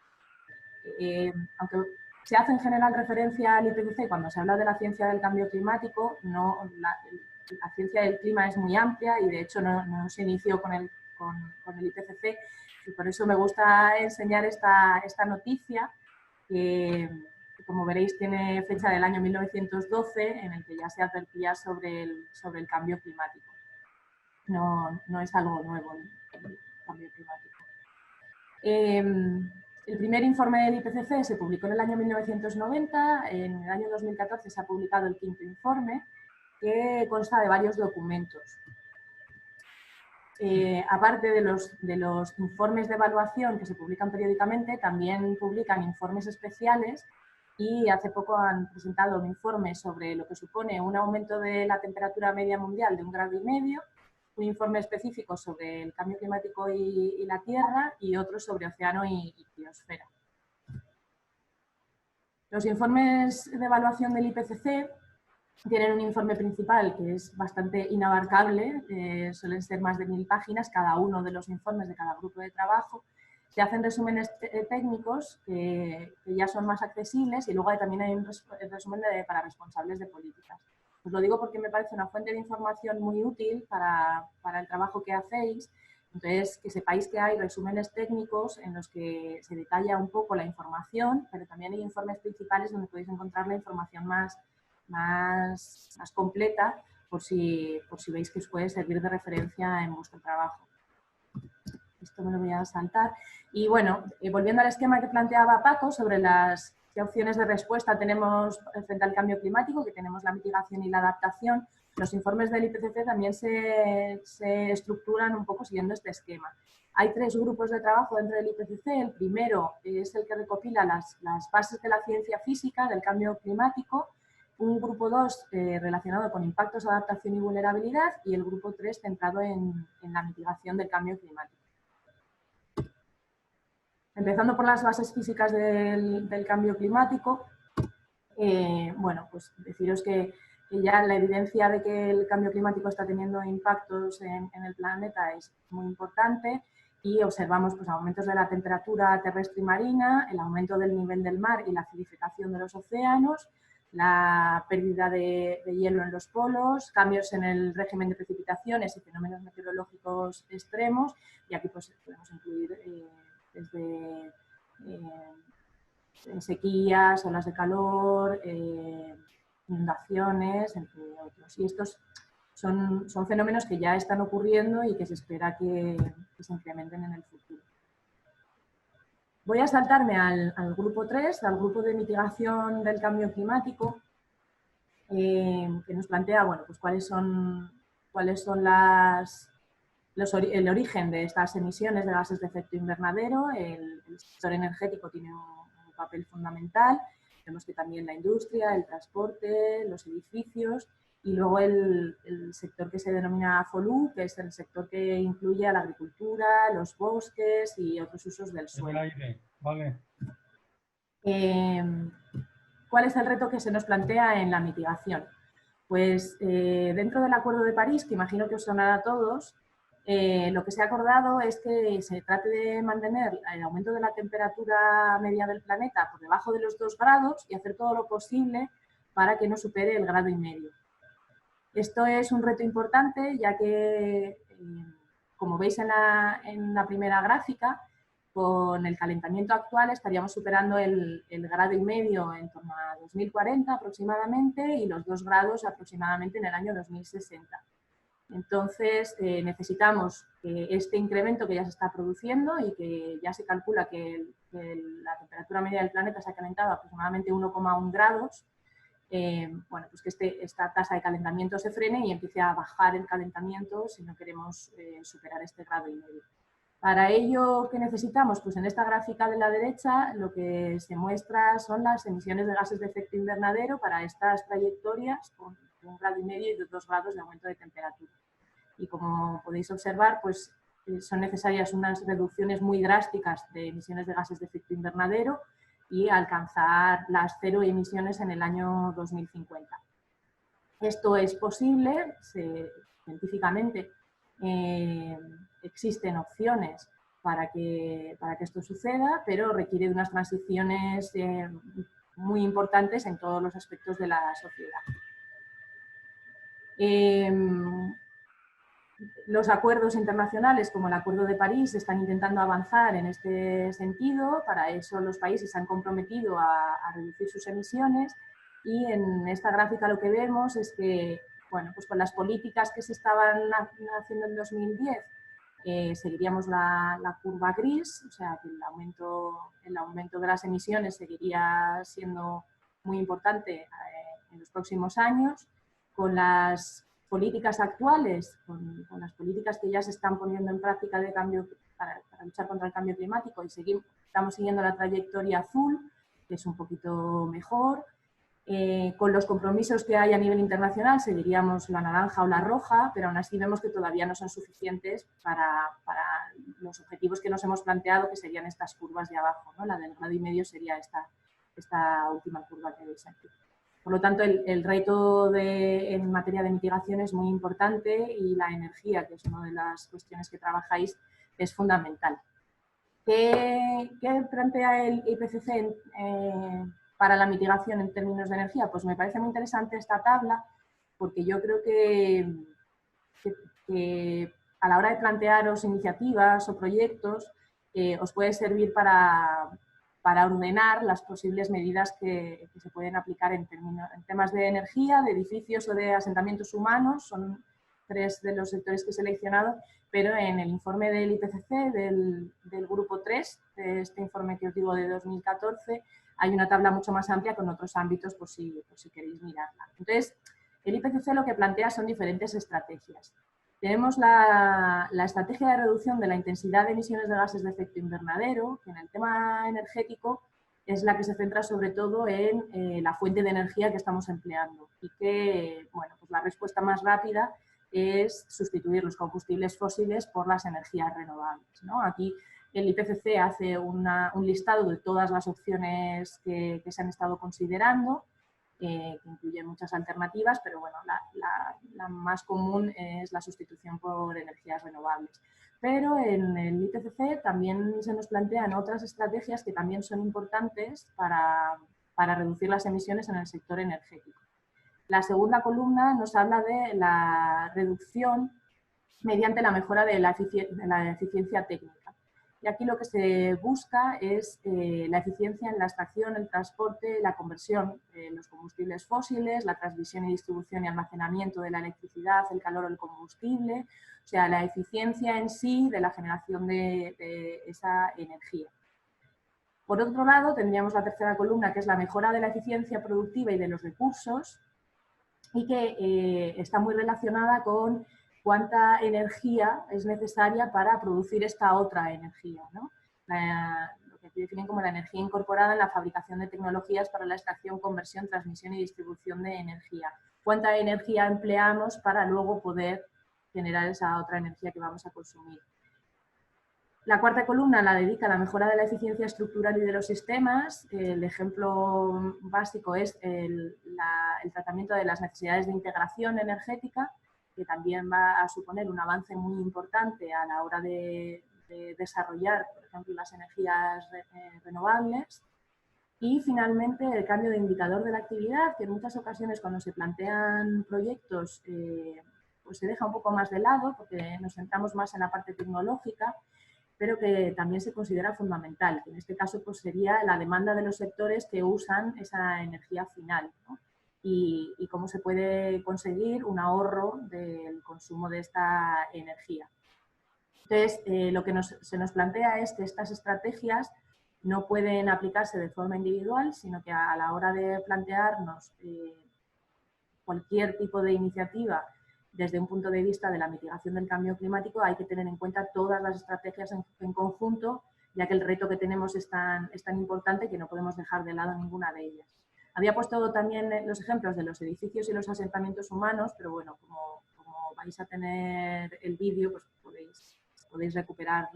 Aunque se hace en general referencia al IPCC cuando se habla de la ciencia del cambio climático, la ciencia del clima es muy amplia y de hecho no se inició con el IPCC y por eso me gusta enseñar esta noticia que como veréis tiene fecha del año 1912 en el que ya se advertía sobre el cambio climático. No es algo nuevo el cambio climático. El primer informe del IPCC se publicó en el año 1990, en el año 2014 se ha publicado el quinto informe, que consta de varios documentos. Aparte de los informes de evaluación que se publican periódicamente, también publican informes especiales y hace poco han presentado un informe sobre lo que supone un aumento de la temperatura media mundial de 1,5 grados, un informe específico sobre el cambio climático y la Tierra y otro sobre océano y biosfera. Los informes de evaluación del IPCC tienen un informe principal que es bastante inabarcable, suelen ser más de 1000 páginas cada uno de los informes de cada grupo de trabajo. Se hacen resúmenes técnicos que ya son más accesibles y luego también hay un resumen para responsables de políticas. Os lo digo porque me parece una fuente de información muy útil para el trabajo que hacéis. Entonces, que sepáis que hay resúmenes técnicos en los que se detalla un poco la información, pero también hay informes principales donde podéis encontrar la información más completa por si veis que os puede servir de referencia en vuestro trabajo. Esto me lo voy a saltar. Y bueno, volviendo al esquema que planteaba Paco sobre qué opciones de respuesta tenemos frente al cambio climático, que tenemos la mitigación y la adaptación, los informes del IPCC también se estructuran un poco siguiendo este esquema. Hay 3 grupos de trabajo dentro del IPCC. El primero es el que recopila las bases de la ciencia física del cambio climático, un grupo 2 relacionado con impactos, adaptación y vulnerabilidad y el grupo 3 centrado en la mitigación del cambio climático. Empezando por las bases físicas del cambio climático, bueno, pues deciros que ya la evidencia de que el cambio climático está teniendo impactos en el planeta es muy importante y observamos pues, aumentos de la temperatura terrestre y marina, el aumento del nivel del mar y la acidificación de los océanos, la pérdida de hielo en los polos, cambios en el régimen de precipitaciones y fenómenos meteorológicos extremos, y aquí pues, podemos incluir desde sequías, olas de calor, inundaciones, entre otros. Y estos son fenómenos que ya están ocurriendo y que se espera que se incrementen en el futuro. Voy a saltarme al grupo 3, al grupo de mitigación del cambio climático, que nos plantea, bueno, pues cuáles son el origen de estas emisiones de gases de efecto invernadero. El sector energético tiene un papel fundamental. Vemos que también la industria, el transporte, los edificios y luego el sector que se denomina FOLU, que es el sector que incluye a la agricultura, los bosques y otros usos del suelo. Vale. ¿Cuál es el reto que se nos plantea en la mitigación? Pues dentro del Acuerdo de París, que imagino que os sonará a todos, lo que se ha acordado es que se trate de mantener el aumento de la temperatura media del planeta por debajo de los 2 grados y hacer todo lo posible para que no supere el 1,5 grados. Esto es un reto importante, ya que, como veis en la primera gráfica, con el calentamiento actual estaríamos superando el 1,5 grados en torno a 2040 aproximadamente y los 2 grados aproximadamente en el año 2060. Entonces, necesitamos que este incremento que ya se está produciendo y que ya se calcula que la temperatura media del planeta se ha calentado aproximadamente 1,1 grados, bueno, pues que esta tasa de calentamiento se frene y empiece a bajar el calentamiento si no queremos superar este 1,5 grados. Para ello, ¿qué necesitamos? Pues en esta gráfica de la derecha lo que se muestra son las emisiones de gases de efecto invernadero para estas trayectorias con 1,5 grados y 2 grados de aumento de temperatura. Y como podéis observar, pues son necesarias unas reducciones muy drásticas de emisiones de gases de efecto invernadero y alcanzar las 0 emisiones en el año 2050. Esto es posible, científicamente existen opciones para que esto suceda, pero requiere de unas transiciones muy importantes en todos los aspectos de la sociedad. Los acuerdos internacionales, como el Acuerdo de París, están intentando avanzar en este sentido. Para eso los países se han comprometido a reducir sus emisiones y en esta gráfica lo que vemos es que, bueno, pues con las políticas que se estaban haciendo en 2010 seguiríamos la curva gris, o sea que el aumento de las emisiones seguiría siendo muy importante en los próximos años. Con las políticas actuales, con las políticas que ya se están poniendo en práctica de cambio para luchar contra el cambio climático y estamos siguiendo la trayectoria azul, que es un poquito mejor. Con los compromisos que hay a nivel internacional seguiríamos la naranja o la roja, pero aún así vemos que todavía no son suficientes para los objetivos que nos hemos planteado, que serían estas curvas de abajo, ¿no? La del 1,5 grados sería esta última curva que veis aquí. Por lo tanto, el reto en materia de mitigación es muy importante y la energía, que es una de las cuestiones que trabajáis, es fundamental. ¿Qué plantea el IPCC para la mitigación en términos de energía? Pues me parece muy interesante esta tabla porque yo creo que a la hora de plantearos iniciativas o proyectos os puede servir para ordenar las posibles medidas que se pueden aplicar en temas de energía, de edificios o de asentamientos humanos. Son 3 de los sectores que he seleccionado, pero en el informe del IPCC, del grupo 3, de este informe que os digo de 2014, hay una tabla mucho más amplia con otros ámbitos por si queréis mirarla. Entonces, el IPCC lo que plantea son diferentes estrategias. Tenemos la estrategia de reducción de la intensidad de emisiones de gases de efecto invernadero, que en el tema energético es la que se centra sobre todo en la fuente de energía que estamos empleando y que, bueno, pues la respuesta más rápida es sustituir los combustibles fósiles por las energías renovables, ¿no? Aquí el IPCC hace un listado de todas las opciones que se han estado considerando, que incluye muchas alternativas, pero bueno, la más común es la sustitución por energías renovables. Pero en el IPCC también se nos plantean otras estrategias que también son importantes para reducir las emisiones en el sector energético. La segunda columna nos habla de la reducción mediante la mejora de la eficiencia técnica. Y aquí lo que se busca es la eficiencia en la extracción, el transporte, la conversión de los combustibles fósiles, la transmisión y distribución y almacenamiento de la electricidad, el calor o el combustible, o sea, la eficiencia en sí de la generación de esa energía. Por otro lado, tendríamos la tercera columna, que es la mejora de la eficiencia productiva y de los recursos, y que está muy relacionada con cuánta energía es necesaria para producir esta otra energía, ¿no? Lo que aquí definen como la energía incorporada en la fabricación de tecnologías para la extracción, conversión, transmisión y distribución de energía. Cuánta energía empleamos para luego poder generar esa otra energía que vamos a consumir. La cuarta columna la dedica a la mejora de la eficiencia estructural y de los sistemas. El ejemplo básico es el tratamiento de las necesidades de integración energética, que también va a suponer un avance muy importante a la hora de desarrollar, por ejemplo, las energías renovables. Y finalmente el cambio de indicador de la actividad, que en muchas ocasiones cuando se plantean proyectos pues se deja un poco más de lado porque nos centramos más en la parte tecnológica, pero que también se considera fundamental, que en este caso pues, sería la demanda de los sectores que usan esa energía final, ¿no? Y cómo se puede conseguir un ahorro del consumo de esta energía. Entonces, lo que se nos plantea es que estas estrategias no pueden aplicarse de forma individual, sino que a la hora de plantearnos cualquier tipo de iniciativa desde un punto de vista de la mitigación del cambio climático, hay que tener en cuenta todas las estrategias en conjunto, ya que el reto que tenemos es tan importante que no podemos dejar de lado ninguna de ellas. Había puesto también los ejemplos de los edificios y los asentamientos humanos, pero bueno, como vais a tener el vídeo, pues podéis recuperar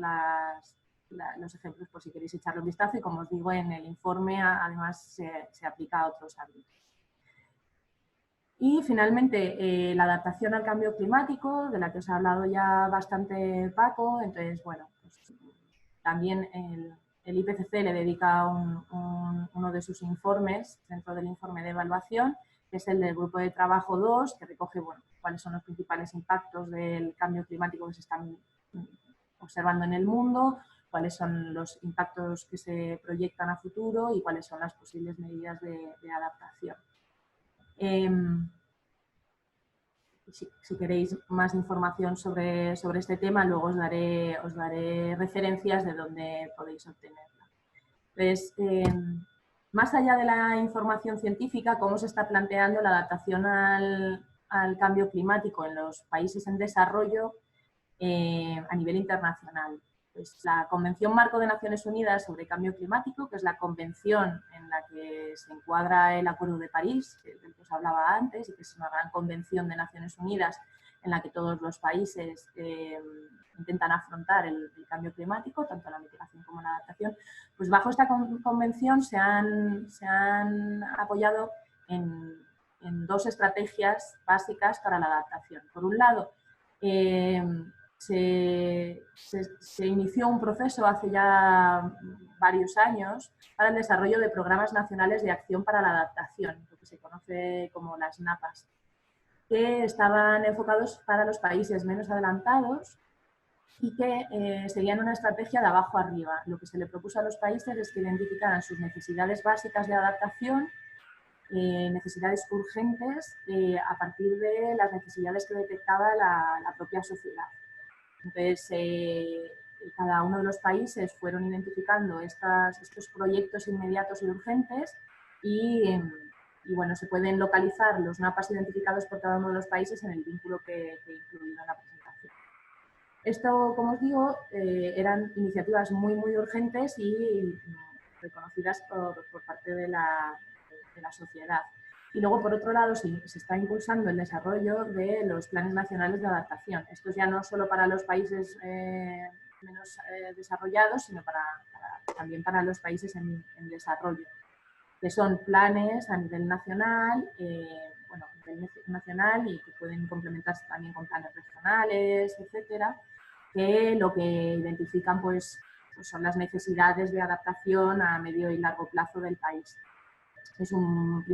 los ejemplos por si queréis echarle un vistazo y como os digo, en el informe además se aplica a otros ámbitos. Y finalmente, la adaptación al cambio climático, de la que os ha hablado ya bastante Paco. Entonces, bueno, pues, también el IPCC le dedica uno de sus informes dentro del informe de evaluación, que es el del Grupo de Trabajo 2, que recoge bueno, cuáles son los principales impactos del cambio climático que se están observando en el mundo, cuáles son los impactos que se proyectan a futuro y cuáles son las posibles medidas de adaptación. Si queréis más información sobre este tema, luego os daré referencias de dónde podéis obtenerla. Entonces, más allá de la información científica, cómo se está planteando la adaptación al cambio climático en los países en desarrollo a nivel internacional. Pues la Convención Marco de Naciones Unidas sobre Cambio Climático, que es la convención en la que se encuadra el Acuerdo de París, del que os hablaba antes, y que es una gran convención de Naciones Unidas en la que todos los países intentan afrontar el cambio climático, tanto la mitigación como la adaptación. Pues bajo esta convención se han apoyado en dos estrategias básicas para la adaptación. Por un lado, se inició un proceso hace ya varios años para el desarrollo de programas nacionales de acción para la adaptación, lo que se conoce como las NAPAs, que estaban enfocados para los países menos adelantados y que serían una estrategia de abajo arriba. Lo que se le propuso a los países es que identificaran sus necesidades básicas de adaptación, necesidades urgentes, a partir de las necesidades que detectaba la propia sociedad. Entonces, cada uno de los países fueron identificando estos proyectos inmediatos y urgentes y bueno, se pueden localizar los mapas identificados por cada uno de los países en el vínculo que he incluido en la presentación. Esto, como os digo, eran iniciativas muy urgentes y reconocidas por parte de la sociedad. Y luego, por otro lado, se está impulsando el desarrollo de los planes nacionales de adaptación. Esto ya no solo para los países menos desarrollados, sino también para los países en desarrollo, que son planes a nivel nacional, y que pueden complementarse también con planes regionales, etcétera, que lo que identifican pues son las necesidades de adaptación a medio y largo plazo del país. Es un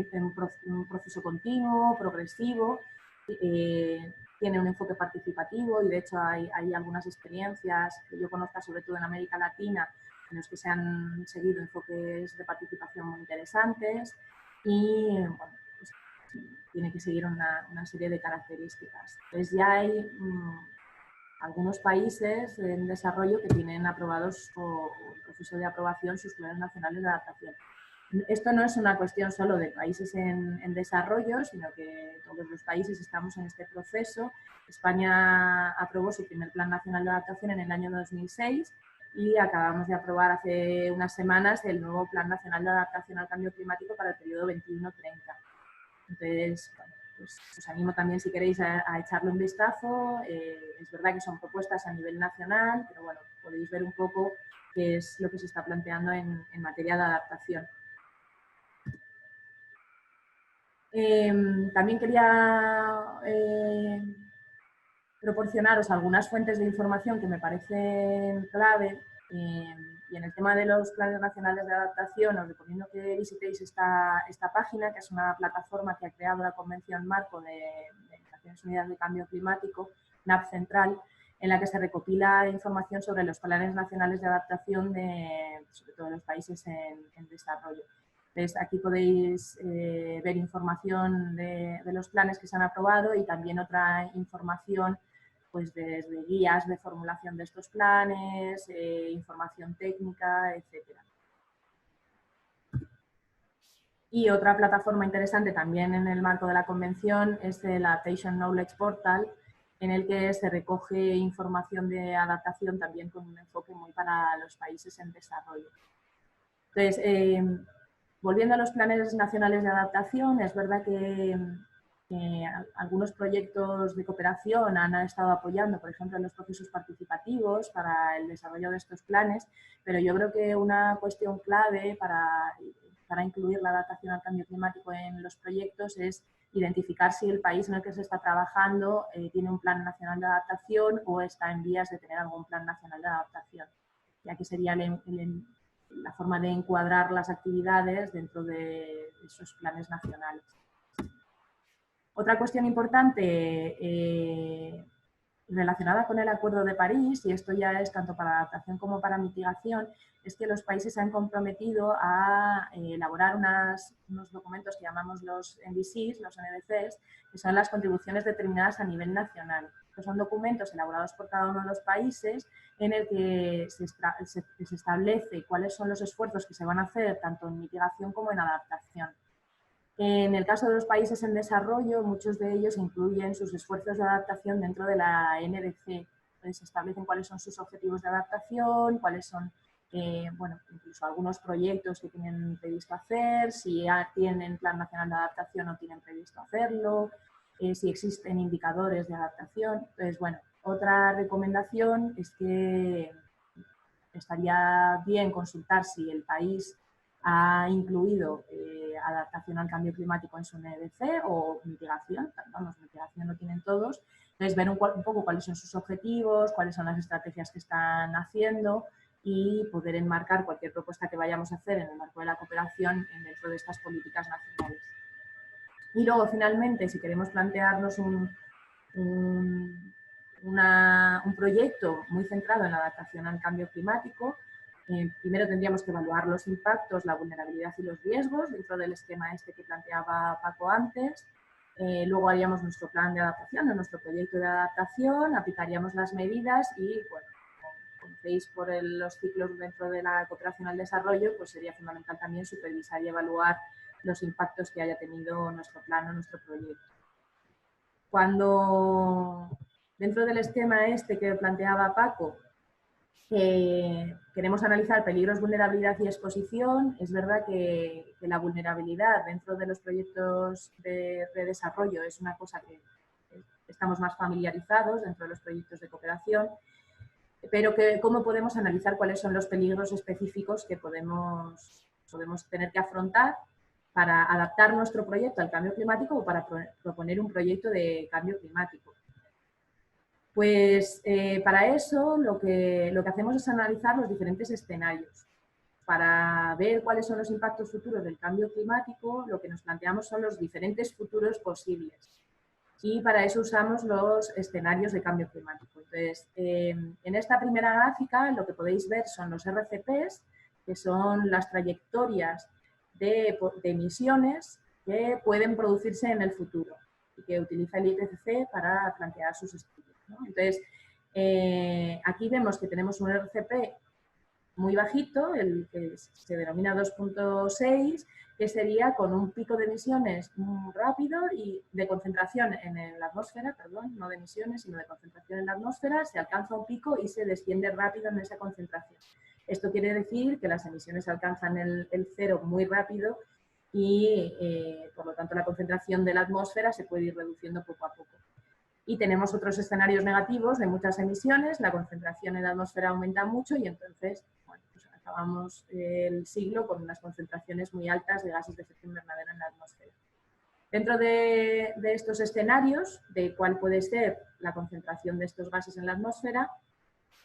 proceso continuo, progresivo, tiene un enfoque participativo y de hecho hay algunas experiencias que yo conozco, sobre todo en América Latina, en los que se han seguido enfoques de participación muy interesantes y bueno, pues, tiene que seguir una serie de características. Entonces ya hay algunos países en desarrollo que tienen aprobados o en proceso de aprobación sus planes nacionales de adaptación. Esto no es una cuestión solo de países en desarrollo, sino que todos los países estamos en este proceso. España aprobó su primer Plan Nacional de Adaptación en el año 2006 y acabamos de aprobar hace unas semanas el nuevo Plan Nacional de Adaptación al Cambio Climático para el periodo 21-30. Entonces, bueno, pues os animo también, si queréis, a echarle un vistazo. Es verdad que son propuestas a nivel nacional, pero bueno, podéis ver un poco qué es lo que se está planteando en materia de adaptación. También quería proporcionaros algunas fuentes de información que me parecen clave, y en el tema de los planes nacionales de adaptación os recomiendo que visitéis esta página, que es una plataforma que ha creado la Convención Marco de Naciones Unidas de Cambio Climático, NAP Central, en la que se recopila información sobre los planes nacionales de adaptación sobre todo de los países en desarrollo. Entonces, aquí podéis ver información de los planes que se han aprobado y también otra información pues desde guías de formulación de estos planes, información técnica, etc. Y otra plataforma interesante también en el marco de la convención es el Adaptation Knowledge Portal, en el que se recoge información de adaptación también con un enfoque muy para los países en desarrollo. Entonces, volviendo a los planes nacionales de adaptación, es verdad que algunos proyectos de cooperación han estado apoyando, por ejemplo, en los procesos participativos para el desarrollo de estos planes, pero yo creo que una cuestión clave para incluir la adaptación al cambio climático en los proyectos es identificar si el país en el que se está trabajando tiene un plan nacional de adaptación o está en vías de tener algún plan nacional de adaptación, ya que sería la forma de encuadrar las actividades dentro de esos planes nacionales. Otra cuestión importante relacionada con el Acuerdo de París, y esto ya es tanto para adaptación como para mitigación, es que los países se han comprometido a elaborar unos documentos que llamamos los NDCs, los NDCs, que son las contribuciones determinadas a nivel nacional. Estos son documentos elaborados por cada uno de los países en el que se establece cuáles son los esfuerzos que se van a hacer tanto en mitigación como en adaptación. En el caso de los países en desarrollo, muchos de ellos incluyen sus esfuerzos de adaptación dentro de la NDC. Entonces, se establecen cuáles son sus objetivos de adaptación, cuáles son, bueno, incluso algunos proyectos que tienen previsto hacer, si ya tienen plan nacional de adaptación o tienen previsto hacerlo, si existen indicadores de adaptación. Entonces, bueno, otra recomendación es que estaría bien consultar si el país ha incluido adaptación al cambio climático en su NDC o mitigación. Vamos, mitigación lo tienen todos. Entonces, ver un poco cuáles son sus objetivos, cuáles son las estrategias que están haciendo y poder enmarcar cualquier propuesta que vayamos a hacer en el marco de la cooperación dentro de estas políticas nacionales. Y luego, finalmente, si queremos plantearnos un proyecto muy centrado en la adaptación al cambio climático, primero tendríamos que evaluar los impactos, la vulnerabilidad y los riesgos dentro del esquema este que planteaba Paco antes. Luego haríamos nuestro plan de adaptación, nuestro proyecto de adaptación, aplicaríamos las medidas y, bueno, como veis por los ciclos dentro de la cooperación al desarrollo, pues sería fundamental también supervisar y evaluar los impactos que haya tenido nuestro plan o nuestro proyecto. Cuando dentro del esquema este que planteaba Paco, queremos analizar peligros, vulnerabilidad y exposición, es verdad que la vulnerabilidad dentro de los proyectos de desarrollo es una cosa que estamos más familiarizados dentro de los proyectos de cooperación, pero cómo podemos analizar cuáles son los peligros específicos que podemos tener que afrontar para adaptar nuestro proyecto al cambio climático o para proponer un proyecto de cambio climático. Pues para eso lo que hacemos es analizar los diferentes escenarios. Para ver cuáles son los impactos futuros del cambio climático, lo que nos planteamos son los diferentes futuros posibles. Y para eso usamos los escenarios de cambio climático. Entonces, en esta primera gráfica lo que podéis ver son los RCPs, que son las trayectorias de emisiones que pueden producirse en el futuro y que utiliza el IPCC para plantear sus estudios, ¿no? Entonces, Aquí vemos que tenemos un RCP muy bajito, el que se denomina 2.6, que sería con un pico de emisiones muy rápido y de concentración en la atmósfera, perdón, no de emisiones, sino de concentración en la atmósfera, se alcanza un pico y se desciende rápido en esa concentración. Esto quiere decir que las emisiones alcanzan el cero muy rápido y, por lo tanto, la concentración de la atmósfera se puede ir reduciendo poco a poco. Y tenemos otros escenarios negativos de muchas emisiones, la concentración en la atmósfera aumenta mucho y entonces, bueno, pues acabamos el siglo con unas concentraciones muy altas de gases de efecto invernadero en la atmósfera. Dentro de estos escenarios, de cuál puede ser la concentración de estos gases en la atmósfera,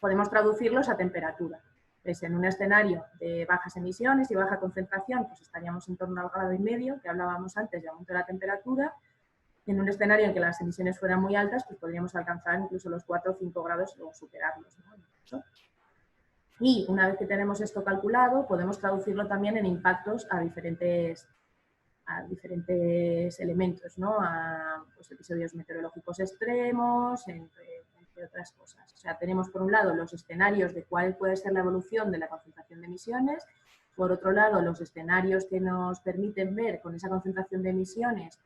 podemos traducirlos a temperatura. Pues en un escenario de bajas emisiones y baja concentración, pues estaríamos en torno al 1,5 grados que hablábamos antes de aumento de la temperatura. En un escenario en que las emisiones fueran muy altas, pues podríamos alcanzar incluso los 4 o 5 grados o superarlos, ¿no? Y una vez que tenemos esto calculado, podemos traducirlo también en impactos a diferentes elementos, ¿no? A pues, episodios meteorológicos extremos, entre otras cosas. O sea, tenemos por un lado los escenarios de cuál puede ser la evolución de la concentración de emisiones, por otro lado los escenarios que nos permiten ver con esa concentración de emisiones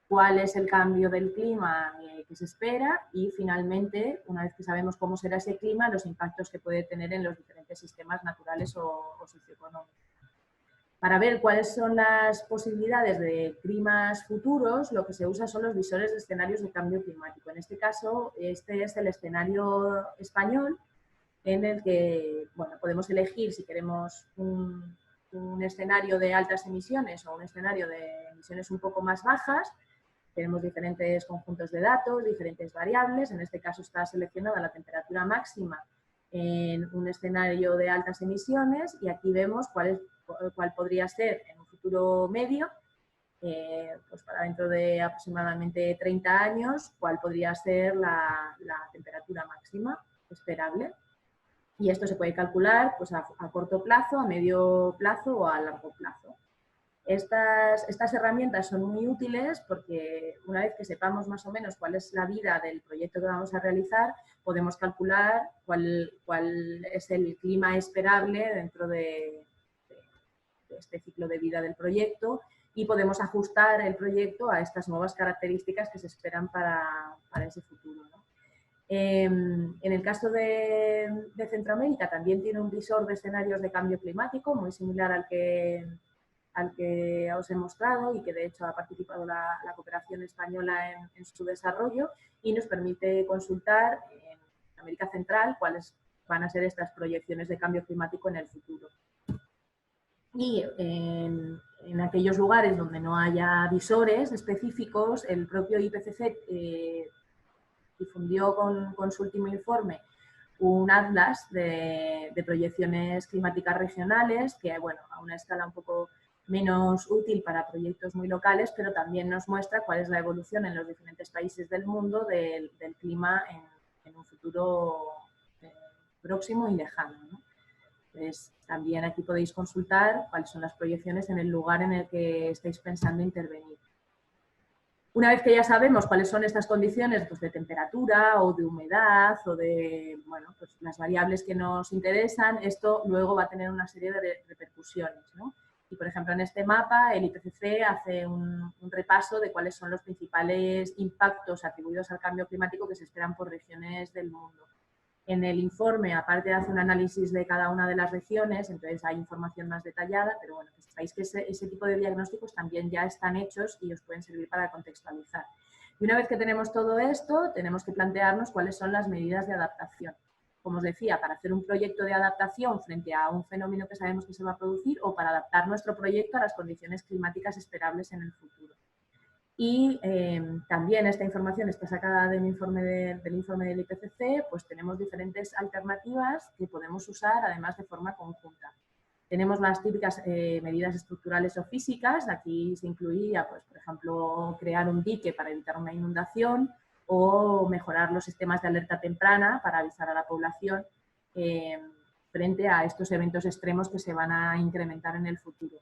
cuál es el cambio del clima que se espera y finalmente, una vez que sabemos cómo será ese clima, los impactos que puede tener en los diferentes sistemas naturales o socioeconómicos. Para ver cuáles son las posibilidades de climas futuros, lo que se usa son los visores de escenarios de cambio climático. En este caso, este es el escenario español en el que, bueno, podemos elegir si queremos un escenario de altas emisiones o un escenario de emisiones un poco más bajas. Tenemos diferentes conjuntos de datos, diferentes variables. En este caso está seleccionada la temperatura máxima en un escenario de altas emisiones y aquí vemos cuál podría ser en un futuro medio, pues para dentro de aproximadamente 30 años, cuál podría ser la temperatura máxima esperable. Y esto se puede calcular pues, a corto plazo, a medio plazo o a largo plazo. Estas herramientas son muy útiles porque una vez que sepamos más o menos cuál es la vida del proyecto que vamos a realizar, podemos calcular cuál es el clima esperable dentro de este ciclo de vida del proyecto y podemos ajustar el proyecto a estas nuevas características que se esperan para ese futuro, ¿no? En el caso de Centroamérica también tiene un visor de escenarios de cambio climático muy similar al que os he mostrado y que de hecho ha participado la cooperación española en su desarrollo y nos permite consultar en América Central cuáles van a ser estas proyecciones de cambio climático en el futuro. Y en aquellos lugares donde no haya visores específicos, el propio IPCC difundió con su último informe un atlas de proyecciones climáticas regionales que, bueno, a una escala un poco menos útil para proyectos muy locales, pero también nos muestra cuál es la evolución en los diferentes países del mundo del clima en un futuro próximo y lejano, ¿no? Pues también aquí podéis consultar cuáles son las proyecciones en el lugar en el que estáis pensando intervenir. Una vez que ya sabemos cuáles son estas condiciones pues, de temperatura o de humedad o de bueno, pues, las variables que nos interesan, esto luego va a tener una serie de repercusiones, ¿no? Y, por ejemplo, en este mapa el IPCC hace un repaso de cuáles son los principales impactos atribuidos al cambio climático que se esperan por regiones del mundo. En el informe, aparte hace un análisis de cada una de las regiones, entonces hay información más detallada, pero bueno, que sepáis que ese tipo de diagnósticos también ya están hechos y os pueden servir para contextualizar. Y una vez que tenemos todo esto, tenemos que plantearnos cuáles son las medidas de adaptación. Como os decía, para hacer un proyecto de adaptación frente a un fenómeno que sabemos que se va a producir o para adaptar nuestro proyecto a las condiciones climáticas esperables en el futuro. Y también esta información está sacada del informe del IPCC, pues tenemos diferentes alternativas que podemos usar además de forma conjunta. Tenemos las típicas medidas estructurales o físicas, aquí se incluía, pues, por ejemplo, crear un dique para evitar una inundación o mejorar los sistemas de alerta temprana para avisar a la población frente a estos eventos extremos que se van a incrementar en el futuro.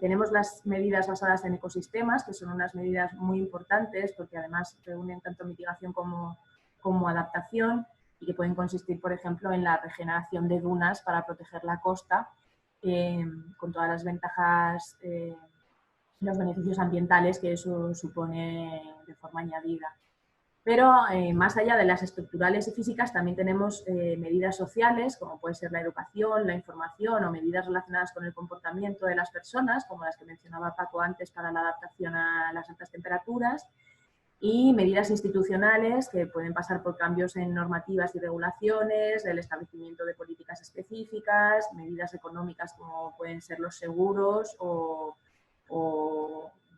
Tenemos las medidas basadas en ecosistemas, que son unas medidas muy importantes porque además reúnen tanto mitigación como adaptación. y que pueden consistir, por ejemplo, en la regeneración de dunas para proteger la costa, con todas las ventajas, los beneficios ambientales que eso supone de forma añadida. Pero más allá de las estructurales y físicas, también tenemos medidas sociales, como puede ser la educación, la información o medidas relacionadas con el comportamiento de las personas, como las que mencionaba Paco antes para la adaptación a las altas temperaturas, y medidas institucionales que pueden pasar por cambios en normativas y regulaciones, el establecimiento de políticas específicas, medidas económicas como pueden ser los seguros o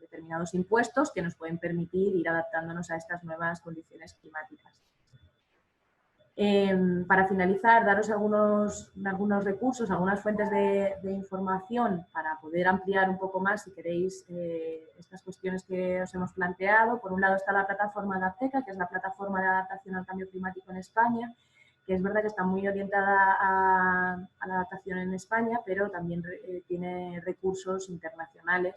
determinados impuestos que nos pueden permitir ir adaptándonos a estas nuevas condiciones climáticas. Para finalizar, daros algunos recursos, algunas fuentes de información para poder ampliar un poco más, si queréis, estas cuestiones que os hemos planteado. Por un lado está la plataforma Adapteca, que es la plataforma de adaptación al cambio climático en España, que es verdad que está muy orientada a la adaptación en España, pero también tiene recursos internacionales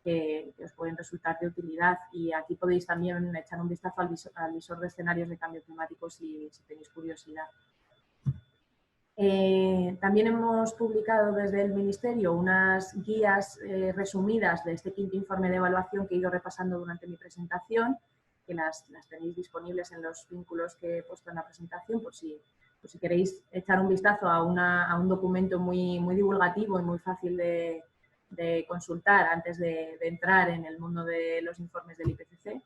que os pueden resultar de utilidad, y aquí podéis también echar un vistazo al visor de escenarios de cambio climático si tenéis curiosidad. También hemos publicado desde el Ministerio unas guías resumidas de este quinto informe de evaluación que he ido repasando durante mi presentación, que las tenéis disponibles en los vínculos que he puesto en la presentación, por si queréis echar un vistazo a un documento muy divulgativo y muy fácil de consultar antes de entrar en el mundo de los informes del IPCC.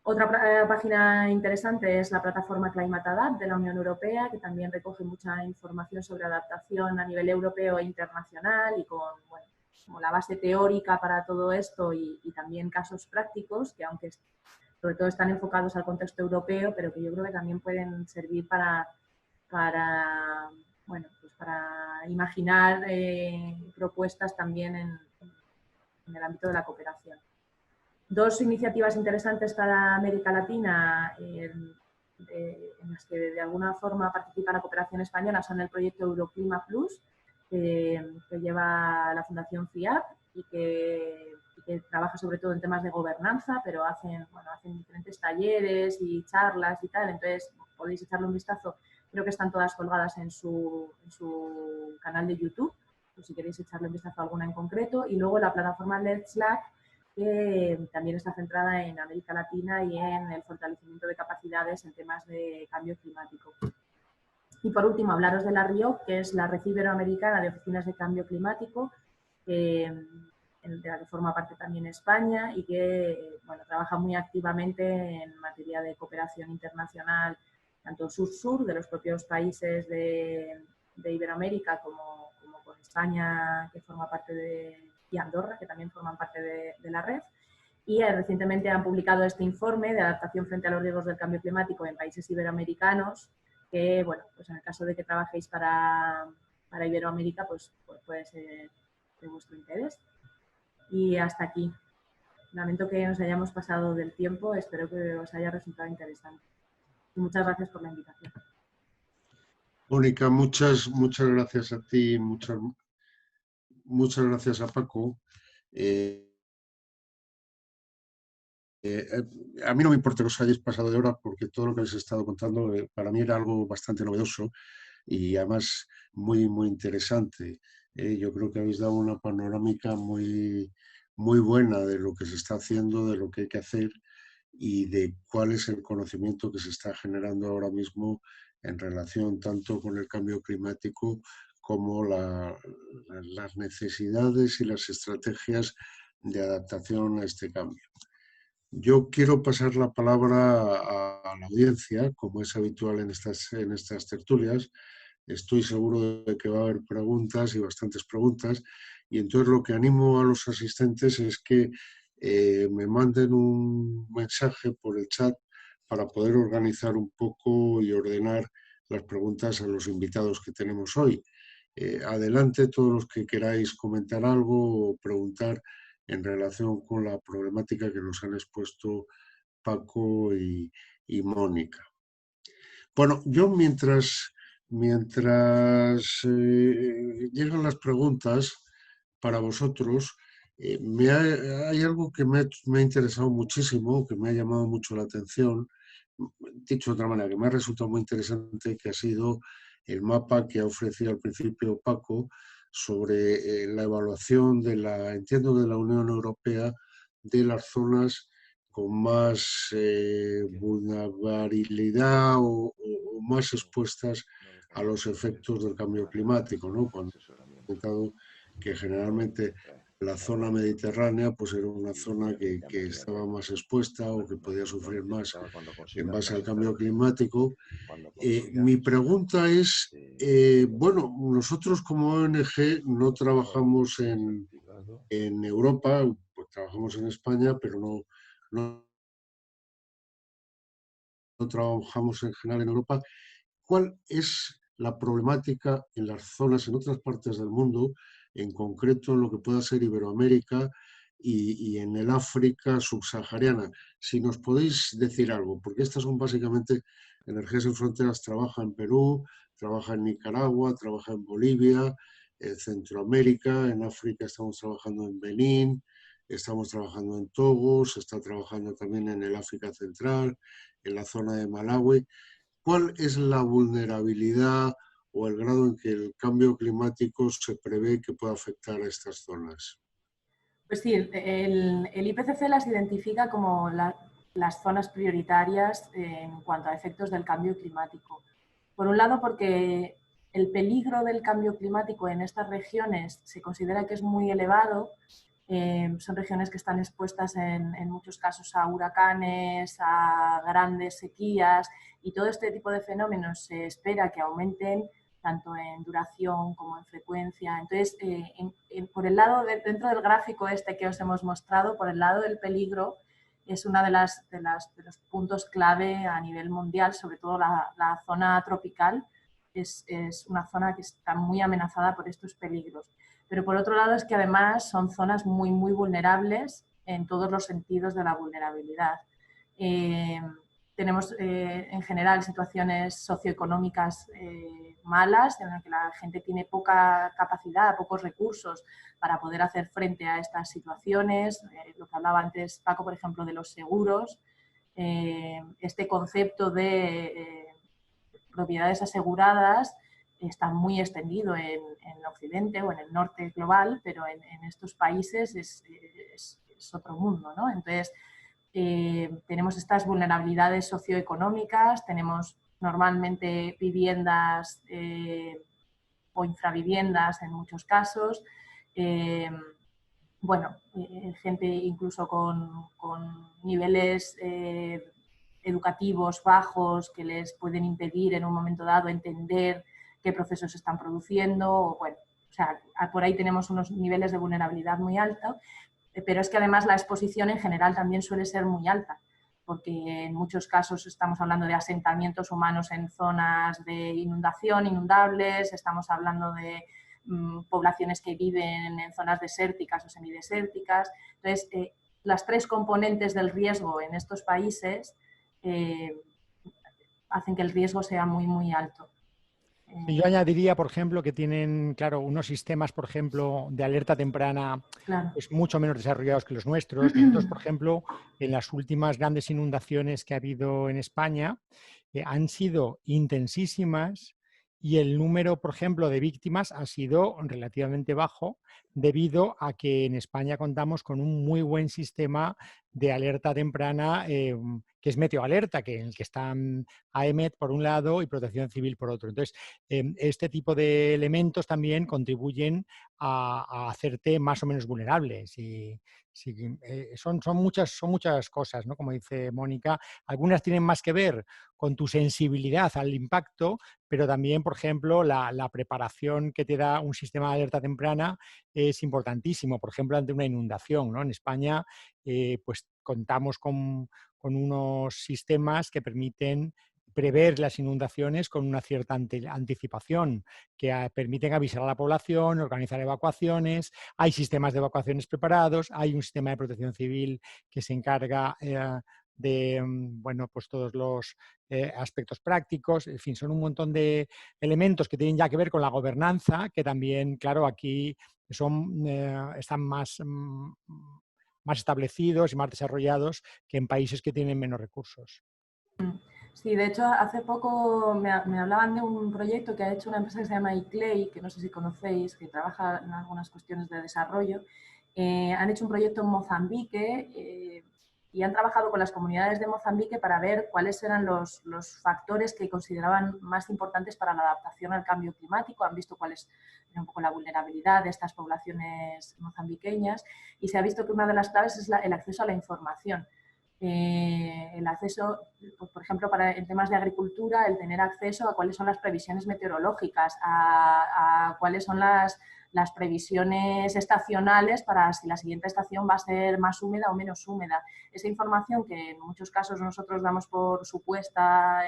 Otra página interesante es la plataforma Climate Adapt de la Unión Europea, que también recoge mucha información sobre adaptación a nivel europeo e internacional, y con como la base teórica para todo esto y también casos prácticos que, aunque sobre todo están enfocados al contexto europeo, pero que yo creo que también pueden servir para imaginar propuestas también en el ámbito de la cooperación. Dos iniciativas interesantes para América Latina en las que de alguna forma participa la cooperación española son el proyecto Euroclima Plus, que lleva la Fundación FIAP y que trabaja sobre todo en temas de gobernanza, pero hacen diferentes talleres y charlas y tal, entonces podéis echarle un vistazo. Creo que están todas colgadas en su canal de YouTube, pues si queréis echarle un vistazo a alguna en concreto. Y luego la plataforma Let's Slack, que también está centrada en América Latina y en el fortalecimiento de capacidades en temas de cambio climático. Y por último, hablaros de la RIOC, que es la Red Iberoamericana de Oficinas de Cambio Climático, de la que forma parte también España y que trabaja muy activamente en materia de cooperación internacional, tanto sur-sur, de los propios países de Iberoamérica, como con España, que forma parte y Andorra, que también forman parte de la red. Y recientemente han publicado este informe de adaptación frente a los riesgos del cambio climático en países iberoamericanos, que, pues en el caso de que trabajéis para Iberoamérica, pues puede ser de vuestro interés. Y hasta aquí. Lamento que nos hayamos pasado del tiempo, espero que os haya resultado interesante. Y muchas gracias por la invitación. Mónica, muchas gracias a ti, muchas gracias a Paco. A mí no me importa que os hayáis pasado de hora, porque todo lo que habéis estado contando para mí era algo bastante novedoso y además muy interesante. Yo creo que habéis dado una panorámica muy buena de lo que se está haciendo, de lo que hay que hacer y de cuál es el conocimiento que se está generando ahora mismo en relación tanto con el cambio climático como las necesidades y las estrategias de adaptación a este cambio. Yo quiero pasar la palabra a la audiencia, como es habitual en estas tertulias. Estoy seguro de que va a haber preguntas y bastantes preguntas, y entonces lo que animo a los asistentes es que me manden un mensaje por el chat para poder organizar un poco y ordenar las preguntas a los invitados que tenemos hoy. Adelante todos los que queráis comentar algo o preguntar en relación con la problemática que nos han expuesto Paco y Mónica. Bueno, yo mientras llegan las preguntas para vosotros, hay algo que me ha interesado muchísimo, que me ha llamado mucho la atención. dicho de otra manera, que me ha resultado muy interesante, que ha sido el mapa que ha ofrecido al principio Paco sobre la evaluación entiendo, de la Unión Europea, de las zonas con más vulnerabilidad o más expuestas a los efectos del cambio climático, ¿no? Cuando he comentado que generalmente la zona mediterránea pues era una zona que estaba más expuesta o que podía sufrir más en base al cambio climático. Mi pregunta es, bueno, nosotros como ONG no trabajamos en Europa, pues trabajamos en España, pero no trabajamos en general en Europa. ¿Cuál es la problemática en las zonas, en otras partes del mundo, en concreto en lo que pueda ser Iberoamérica y en el África subsahariana? Si nos podéis decir algo, porque estas son básicamente Energías Sin Fronteras, trabaja en Perú, trabaja en Nicaragua, trabaja en Bolivia, en Centroamérica, en África estamos trabajando en Benín, estamos trabajando en Togo, se está trabajando también en el África Central, en la zona de Malawi. ¿Cuál es la vulnerabilidad o el grado en que el cambio climático se prevé que pueda afectar a estas zonas? Pues sí, el IPCC las identifica como las zonas prioritarias en cuanto a efectos del cambio climático. Por un lado, porque el peligro del cambio climático en estas regiones se considera que es muy elevado. Son regiones que están expuestas en muchos casos a huracanes, a grandes sequías, y todo este tipo de fenómenos se espera que aumenten tanto en duración como en frecuencia. Entonces, por el lado, dentro del gráfico este que os hemos mostrado, por el lado del peligro, es uno de los puntos clave a nivel mundial, sobre todo la zona tropical, es una zona que está muy amenazada por estos peligros. Pero por otro lado es que además son zonas muy, muy vulnerables en todos los sentidos de la vulnerabilidad. Tenemos en general situaciones socioeconómicas malas, en las que la gente tiene poca capacidad, pocos recursos para poder hacer frente a estas situaciones. Lo que hablaba antes Paco, por ejemplo, de los seguros. Este concepto de propiedades aseguradas está muy extendido en Occidente o en el norte global, pero en estos países es otro mundo, ¿no? Entonces, tenemos estas vulnerabilidades socioeconómicas, tenemos normalmente viviendas o infraviviendas en muchos casos, bueno, gente incluso con niveles educativos bajos que les pueden impedir en un momento dado entender qué procesos se están produciendo. O, bueno, o sea, por ahí tenemos unos niveles de vulnerabilidad muy altos, pero es que además la exposición en general también suele ser muy alta, porque en muchos casos estamos hablando de asentamientos humanos en zonas de inundación, inundables, estamos hablando de poblaciones que viven en zonas desérticas o semidesérticas. Entonces, las tres componentes del riesgo en estos países hacen que el riesgo sea muy, muy alto. Yo añadiría, por ejemplo, que tienen, claro, unos sistemas, por ejemplo, de alerta temprana Claro. pues, mucho menos desarrollados que los nuestros. Nosotros, por ejemplo, en las últimas grandes inundaciones que ha habido en España, han sido intensísimas y el número, por ejemplo, de víctimas ha sido relativamente bajo debido a que en España contamos con un muy buen sistema de alerta temprana que es meteoalerta, en el que están AEMET por un lado y Protección Civil por otro. Entonces, este tipo de elementos también contribuyen a hacerte más o menos vulnerable. Son muchas cosas, ¿no? Como dice Mónica, algunas tienen más que ver con tu sensibilidad al impacto, pero también, por ejemplo, la preparación que te da un sistema de alerta temprana es importantísimo. Por ejemplo, ante una inundación, ¿no? En España, pues contamos con unos sistemas que permiten prever las inundaciones con una cierta anticipación, que permiten avisar a la población, organizar evacuaciones, hay sistemas de evacuaciones preparados, hay un sistema de protección civil que se encarga de bueno, pues todos los aspectos prácticos. En fin, son un montón de elementos que tienen ya que ver con la gobernanza, que también, claro, aquí están más establecidos y más desarrollados que en países que tienen menos recursos. Sí, de hecho, hace poco me hablaban de un proyecto que ha hecho una empresa que se llama iClay, que no sé si conocéis, que trabaja en algunas cuestiones de desarrollo. Han hecho un proyecto en Mozambique y han trabajado con las comunidades de Mozambique para ver cuáles eran los factores que consideraban más importantes para la adaptación al cambio climático. Han visto cuál es un poco la vulnerabilidad de estas poblaciones mozambiqueñas y se ha visto que una de las claves es el acceso a la información. El acceso, pues, por ejemplo, en temas de agricultura, el tener acceso a cuáles son las previsiones meteorológicas, a cuáles son las previsiones estacionales para si la siguiente estación va a ser más húmeda o menos húmeda. Esa información que en muchos casos nosotros damos por supuesta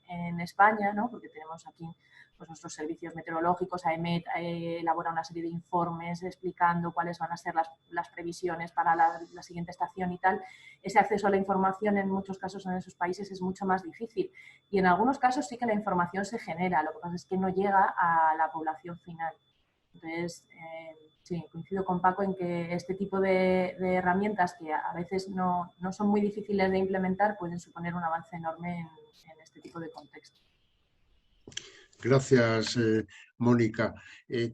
en España, ¿no? Porque tenemos aquí pues, nuestros servicios meteorológicos, AEMET elabora una serie de informes explicando cuáles van a ser las previsiones para la siguiente estación y tal. Ese acceso a la información en muchos casos en esos países es mucho más difícil y en algunos casos sí que la información se genera, lo que pasa es que no llega a la población final. Entonces, sí, coincido con Paco en que este tipo de herramientas que a veces no son muy difíciles de implementar pueden suponer un avance enorme en este tipo de contexto. Gracias, Mónica.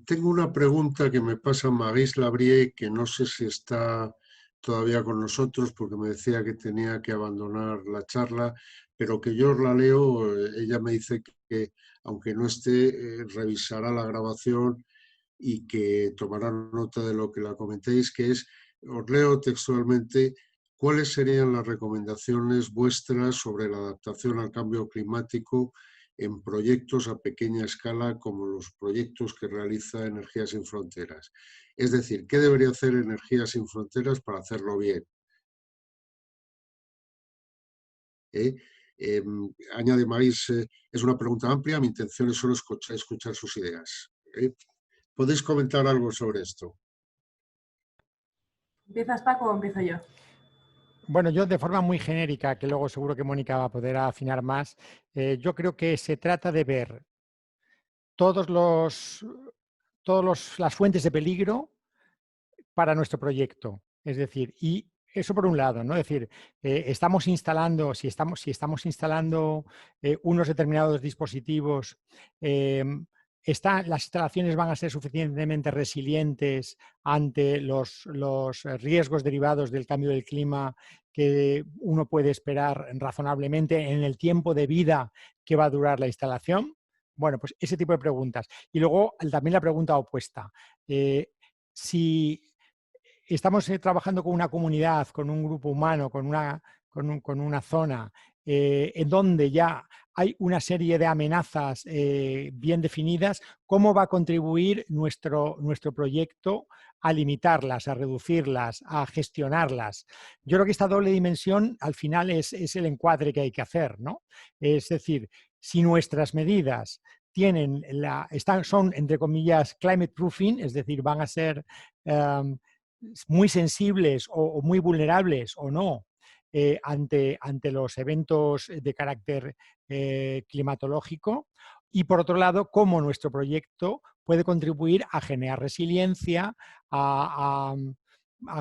Tengo una pregunta que me pasa Maris Labrié, que no sé si está todavía con nosotros porque me decía que tenía que abandonar la charla, pero que yo la leo. Ella me dice que aunque no esté, revisará la grabación y que tomará nota de lo que la comentéis, que es, os leo textualmente, ¿cuáles serían las recomendaciones vuestras sobre la adaptación al cambio climático en proyectos a pequeña escala como los proyectos que realiza Energías Sin Fronteras? Es decir, ¿qué debería hacer Energías Sin Fronteras para hacerlo bien? Añade Maris, es una pregunta amplia, mi intención es solo escuchar sus ideas. ¿Podéis comentar algo sobre esto? ¿Empiezas, Paco, o empiezo yo? Bueno, yo de forma muy genérica, que luego seguro que Mónica va a poder afinar más, yo creo que se trata de ver todas las fuentes de peligro para nuestro proyecto. Es decir, y eso por un lado, ¿no? Es decir, estamos instalando, si estamos instalando unos determinados dispositivos, las instalaciones van a ser suficientemente resilientes ante los riesgos derivados del cambio del clima que uno puede esperar razonablemente en el tiempo de vida que va a durar la instalación. Bueno, pues ese tipo de preguntas. Y luego también la pregunta opuesta. Si estamos trabajando con una comunidad, con un grupo humano, con una zona en donde ya hay una serie de amenazas bien definidas, ¿cómo va a contribuir nuestro proyecto a limitarlas, a reducirlas, a gestionarlas? Yo creo que esta doble dimensión al final es el encuadre que hay que hacer, ¿no? Es decir, si nuestras medidas son, entre comillas, climate proofing, es decir, van a ser muy sensibles o muy vulnerables o no ante los eventos de carácter climatológico, y por otro lado, cómo nuestro proyecto puede contribuir a generar resiliencia, a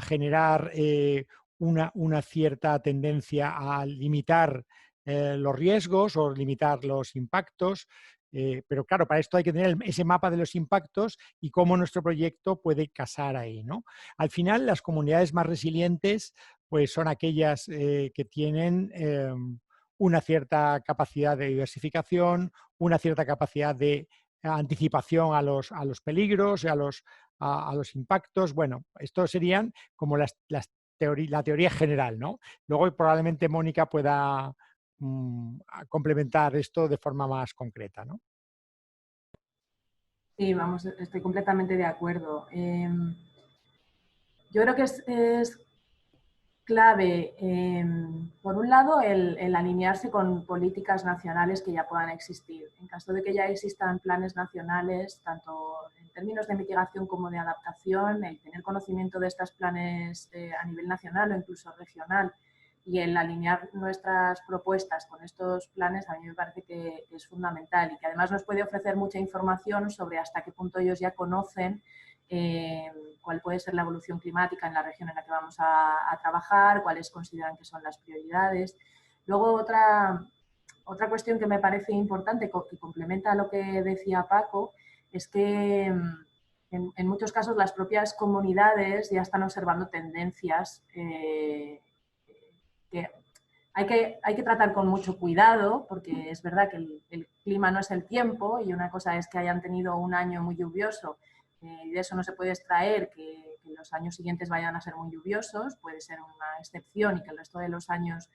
generar una cierta tendencia a limitar los riesgos o limitar los impactos. Pero claro, para esto hay que tener ese mapa de los impactos y cómo nuestro proyecto puede casar ahí, ¿no? Al final, las comunidades más resilientes pues, son aquellas que tienen una cierta capacidad de diversificación, una cierta capacidad de anticipación a los peligros y a los impactos. Bueno, estos serían como la teoría general, ¿no? Luego probablemente Mónica pueda a complementar esto de forma más concreta, ¿no? Sí, vamos, estoy completamente de acuerdo. Yo creo que es clave, por un lado, el alinearse con políticas nacionales que ya puedan existir. En caso de que ya existan planes nacionales, tanto en términos de mitigación como de adaptación, el tener conocimiento de estos planes a nivel nacional o incluso regional y el alinear nuestras propuestas con estos planes a mí me parece que es fundamental y que además nos puede ofrecer mucha información sobre hasta qué punto ellos ya conocen cuál puede ser la evolución climática en la región en la que vamos a trabajar, cuáles consideran que son las prioridades. Luego otra cuestión que me parece importante, que complementa lo que decía Paco, es que en muchos casos las propias comunidades ya están observando tendencias que hay que tratar con mucho cuidado, porque es verdad que el clima no es el tiempo, y una cosa es que hayan tenido un año muy lluvioso, y de eso no se puede extraer que los años siguientes vayan a ser muy lluviosos, puede ser una excepción y que el resto de los años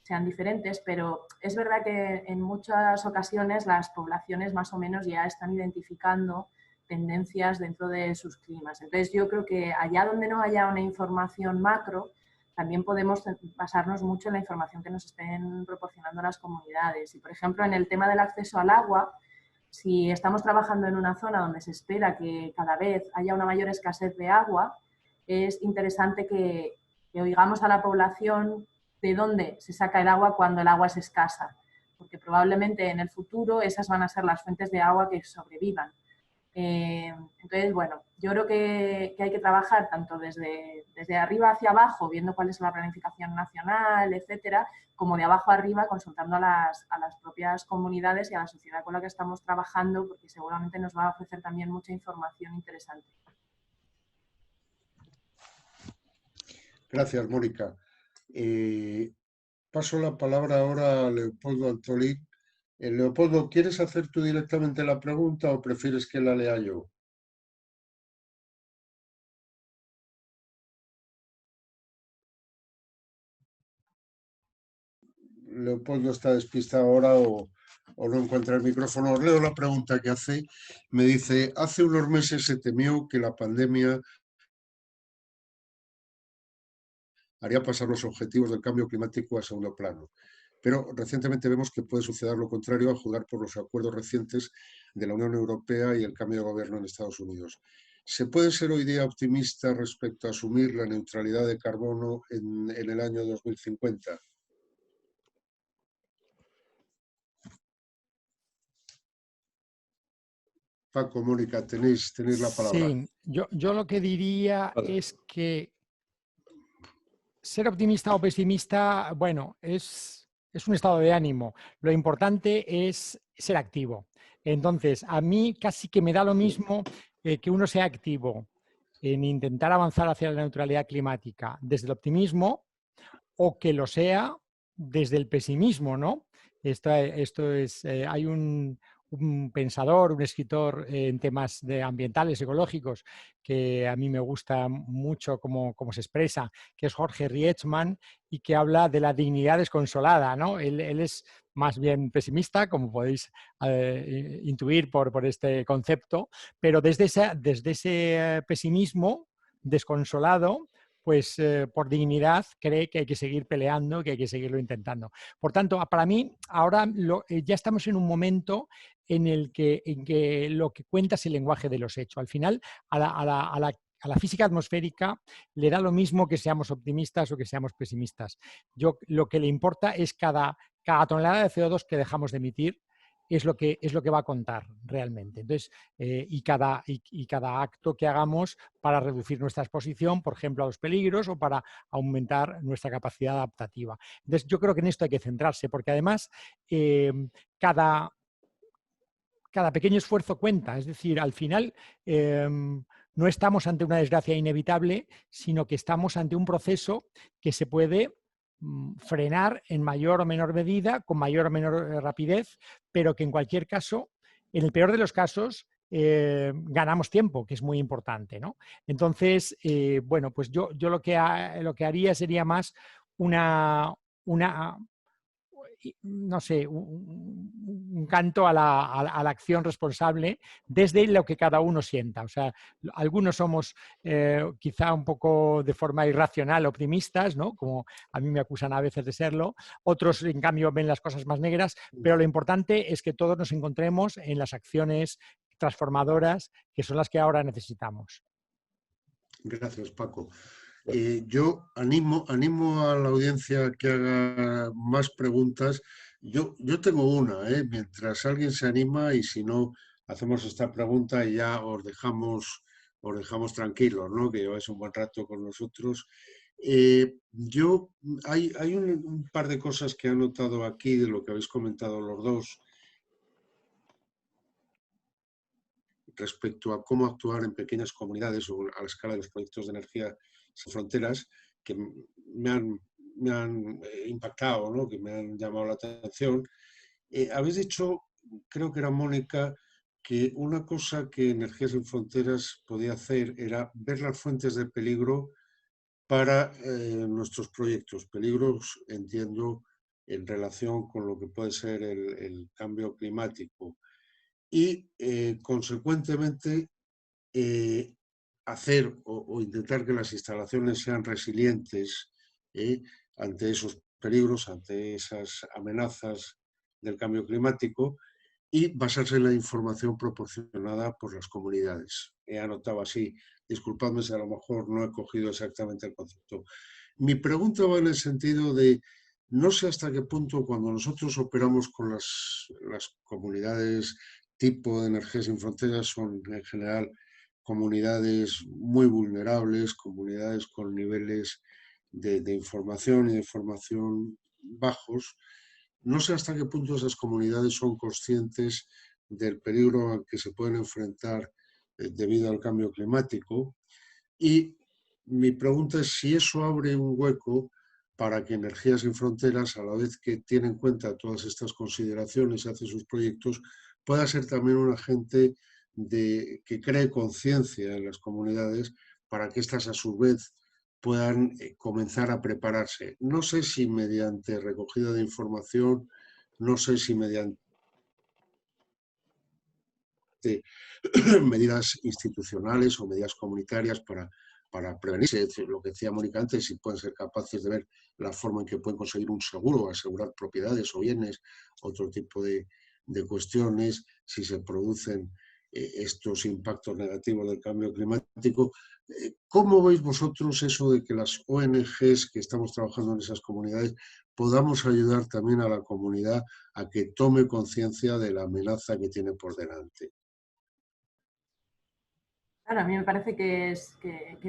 sean diferentes, pero es verdad que en muchas ocasiones las poblaciones más o menos ya están identificando tendencias dentro de sus climas. Entonces yo creo que allá donde no haya una información macro, también podemos basarnos mucho en la información que nos estén proporcionando las comunidades. Y, por ejemplo, en el tema del acceso al agua, si estamos trabajando en una zona donde se espera que cada vez haya una mayor escasez de agua, es interesante que oigamos a la población de dónde se saca el agua cuando el agua es escasa, porque probablemente en el futuro esas van a ser las fuentes de agua que sobrevivan. Entonces, bueno, yo creo que hay que trabajar tanto desde arriba hacia abajo, viendo cuál es la planificación nacional, etcétera, como de abajo arriba, consultando a las propias comunidades y a la sociedad con la que estamos trabajando, porque seguramente nos va a ofrecer también mucha información interesante. Gracias, Mónica. Paso la palabra ahora a Leopoldo Antolí. Leopoldo, ¿quieres hacer tú directamente la pregunta o prefieres que la lea yo? Leopoldo está despistado ahora o no encuentra el micrófono. Os leo la pregunta que hace. Me dice, hace unos meses se temió que la pandemia haría pasar los objetivos del cambio climático a segundo plano. Pero recientemente vemos que puede suceder lo contrario a juzgar por los acuerdos recientes de la Unión Europea y el cambio de gobierno en Estados Unidos. ¿Se puede ser hoy día optimista respecto a asumir la neutralidad de carbono en el año 2050? Paco, Mónica, tenéis la palabra. Sí, yo lo que diría es que ser optimista o pesimista, bueno, es un estado de ánimo. Lo importante es ser activo. Entonces, a mí casi que me da lo mismo que uno sea activo en intentar avanzar hacia la neutralidad climática desde el optimismo o que lo sea desde el pesimismo, ¿no? Esto es, hay un pensador, un escritor en temas ambientales, ecológicos, que a mí me gusta mucho cómo se expresa, que es Jorge Rietzmann, y que habla de la dignidad desconsolada, ¿no? Él es más bien pesimista, como podéis intuir por este concepto, pero desde ese pesimismo desconsolado, pues por dignidad cree que hay que seguir peleando, que hay que seguirlo intentando. Por tanto, para mí, ahora ya estamos en un momento en el que lo que cuenta es el lenguaje de los hechos. Al final, a la física atmosférica le da lo mismo que seamos optimistas o que seamos pesimistas. Lo que le importa es cada tonelada de CO2 que dejamos de emitir, es lo que va a contar realmente. Entonces, y cada acto que hagamos para reducir nuestra exposición, por ejemplo, a los peligros o para aumentar nuestra capacidad adaptativa. Entonces, yo creo que en esto hay que centrarse, porque además cada pequeño esfuerzo cuenta. Es decir, al final no estamos ante una desgracia inevitable, sino que estamos ante un proceso que se puede frenar en mayor o menor medida, con mayor o menor rapidez, pero que en cualquier caso, en el peor de los casos, ganamos tiempo, que es muy importante, ¿no? Entonces, bueno, pues yo lo que haría sería más no sé, un canto a la acción responsable desde lo que cada uno sienta. O sea, algunos somos quizá un poco de forma irracional optimistas, ¿no? Como a mí me acusan a veces de serlo. Otros, en cambio, ven las cosas más negras, pero lo importante es que todos nos encontremos en las acciones transformadoras que son las que ahora necesitamos. Gracias, Paco. Yo animo a la audiencia que haga más preguntas. Yo tengo una, mientras alguien se anima, y si no, hacemos esta pregunta y ya os dejamos tranquilos, ¿no? Que lleváis un buen rato con nosotros. Hay un par de cosas que he anotado aquí de lo que habéis comentado los dos respecto a cómo actuar en pequeñas comunidades o a la escala de los proyectos de energía sin fronteras que me han impactado, ¿no? Que me han llamado la atención. Habéis dicho, creo que era Mónica, que una cosa que Energías sin Fronteras podía hacer era ver las fuentes de peligro para nuestros proyectos. Peligros, entiendo, en relación con lo que puede ser el cambio climático. Y, consecuentemente, hacer o intentar que las instalaciones sean resilientes ante esos peligros, ante esas amenazas del cambio climático, y basarse en la información proporcionada por las comunidades. He anotado así, disculpadme si a lo mejor no he cogido exactamente el concepto. Mi pregunta va en el sentido de, no sé hasta qué punto cuando nosotros operamos con las comunidades tipo de Energías sin Fronteras, son en general comunidades muy vulnerables, comunidades con niveles de información y de formación bajos. No sé hasta qué punto esas comunidades son conscientes del peligro al que se pueden enfrentar debido al cambio climático. Y mi pregunta es si eso abre un hueco para que Energías sin Fronteras, a la vez que tiene en cuenta todas estas consideraciones y hace sus proyectos, pueda ser también un agente que cree conciencia en las comunidades para que éstas a su vez puedan comenzar a prepararse. No sé si mediante recogida de información, no sé si mediante medidas institucionales o medidas comunitarias para prevenirse. Lo que decía Mónica antes, si pueden ser capaces de ver la forma en que pueden conseguir un seguro, asegurar propiedades o bienes, otro tipo de cuestiones, si se producen estos impactos negativos del cambio climático. ¿Cómo veis vosotros eso de que las ONGs que estamos trabajando en esas comunidades podamos ayudar también a la comunidad a que tome conciencia de la amenaza que tiene por delante? Claro, a mí me parece que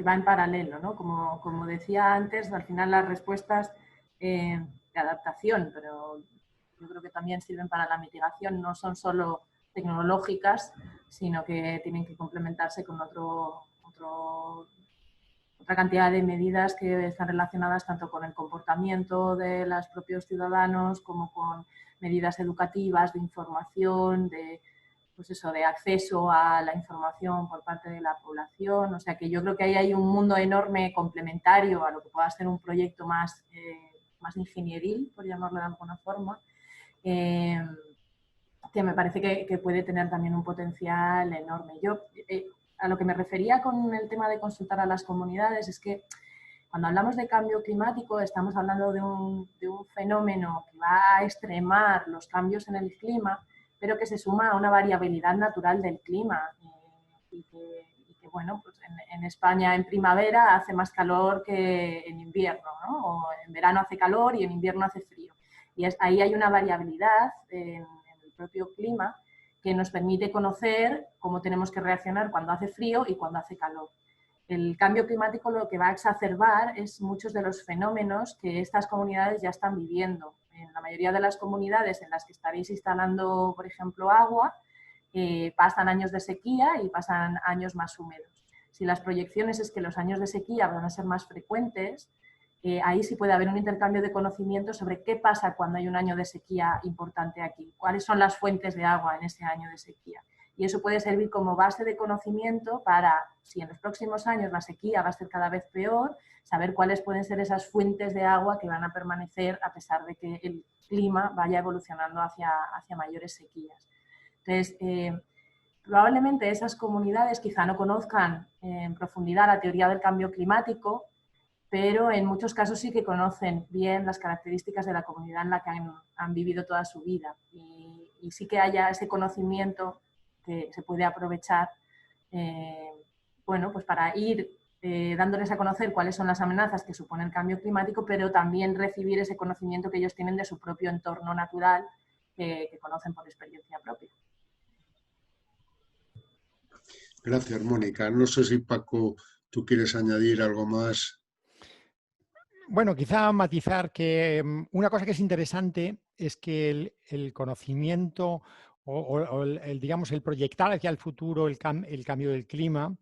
va en paralelo, ¿no? Como decía antes, al final las respuestas de adaptación, pero yo creo que también sirven para la mitigación, no son solo tecnológicas, sino que tienen que complementarse con otra cantidad de medidas que están relacionadas tanto con el comportamiento de los propios ciudadanos como con medidas educativas, de información, pues eso, de acceso a la información por parte de la población. O sea que yo creo que ahí hay un mundo enorme complementario a lo que pueda ser un proyecto más ingenieril, por llamarlo de alguna forma, que me parece que puede tener también un potencial enorme. Yo, a lo que me refería con el tema de consultar a las comunidades es que cuando hablamos de cambio climático estamos hablando de un fenómeno que va a extremar los cambios en el clima, pero que se suma a una variabilidad natural del clima y que bueno, pues en España en primavera hace más calor que en invierno, ¿no? O en verano hace calor y en invierno hace frío. Y ahí hay una variabilidad en el propio clima que nos permite conocer cómo tenemos que reaccionar cuando hace frío y cuando hace calor. El cambio climático lo que va a exacerbar es muchos de los fenómenos que estas comunidades ya están viviendo. En la mayoría de las comunidades en las que estaréis instalando, por ejemplo, agua, pasan años de sequía y pasan años más húmedos. Si las proyecciones es que los años de sequía van a ser más frecuentes, ahí sí puede haber un intercambio de conocimiento sobre qué pasa cuando hay un año de sequía importante aquí, cuáles son las fuentes de agua en ese año de sequía. Y eso puede servir como base de conocimiento para, si en los próximos años la sequía va a ser cada vez peor, saber cuáles pueden ser esas fuentes de agua que van a permanecer a pesar de que el clima vaya evolucionando hacia mayores sequías. Entonces, probablemente esas comunidades quizá no conozcan en profundidad la teoría del cambio climático, pero en muchos casos sí que conocen bien las características de la comunidad en la que han vivido toda su vida. Y sí que haya ese conocimiento que se puede aprovechar bueno, pues para ir dándoles a conocer cuáles son las amenazas que supone el cambio climático, pero también recibir ese conocimiento que ellos tienen de su propio entorno natural que conocen por experiencia propia. Gracias, Mónica. No sé si, Paco, tú quieres añadir algo más. Bueno, quizá matizar que una cosa que es interesante es que el conocimiento o digamos, el proyectar hacia el futuro el cambio del clima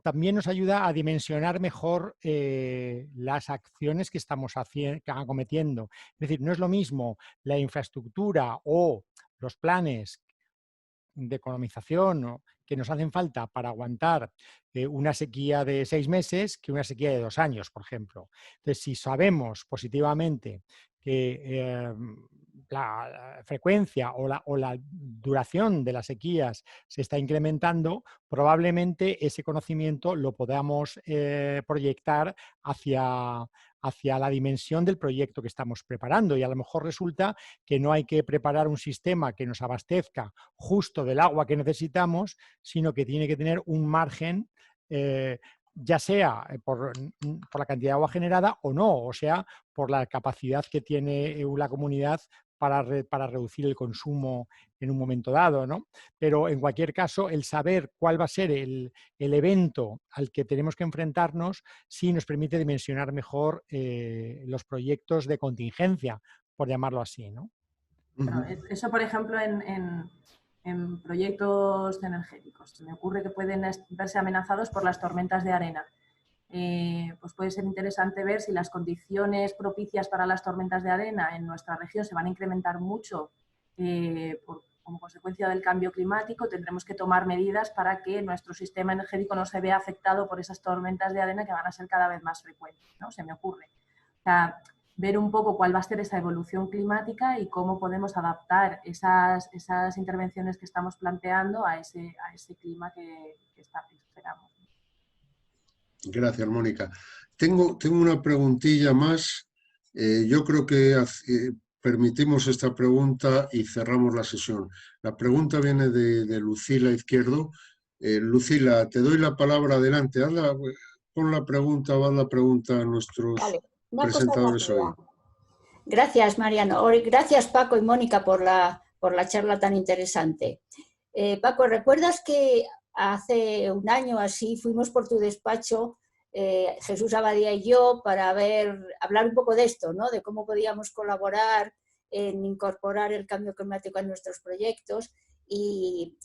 también nos ayuda a dimensionar mejor las acciones que estamos acometiendo. Es decir, no es lo mismo la infraestructura o los planes de economización que nos hacen falta para aguantar una sequía de 6 meses que una sequía de 2 años, por ejemplo. Entonces, si sabemos positivamente que la frecuencia o la duración de las sequías se está incrementando, probablemente ese conocimiento lo podamos proyectar hacia la dimensión del proyecto que estamos preparando, y a lo mejor resulta que no hay que preparar un sistema que nos abastezca justo del agua que necesitamos, sino que tiene que tener un margen, ya sea por la cantidad de agua generada o no, o sea, por la capacidad que tiene la comunidad para reducir el consumo en un momento dado, ¿no? Pero en cualquier caso, el saber cuál va a ser el evento al que tenemos que enfrentarnos sí nos permite dimensionar mejor los proyectos de contingencia, por llamarlo así, ¿no? Eso, por ejemplo, en proyectos energéticos. Se me ocurre que pueden verse amenazados por las tormentas de arena. Pues puede ser interesante ver si las condiciones propicias para las tormentas de arena en nuestra región se van a incrementar mucho como consecuencia del cambio climático. Tendremos que tomar medidas para que nuestro sistema energético no se vea afectado por esas tormentas de arena que van a ser cada vez más frecuentes, ¿no? Se me ocurre. O sea, ver un poco cuál va a ser esa evolución climática y cómo podemos adaptar esas intervenciones que estamos planteando a ese clima que esperamos. Gracias, Mónica. Tengo una preguntilla más. Yo creo que permitimos esta pregunta y cerramos la sesión. La pregunta viene de Lucila Izquierdo. Lucila, te doy la palabra. Adelante. Pon la pregunta o haz la pregunta a nuestros presentadores hoy. Gracias, Mariano. Gracias, Paco y Mónica, por la charla tan interesante. Paco, ¿recuerdas que hace un año así fuimos por tu despacho, Jesús Abadía y yo, para hablar un poco de esto, ¿no? De cómo podíamos colaborar en incorporar el cambio climático en nuestros proyectos, y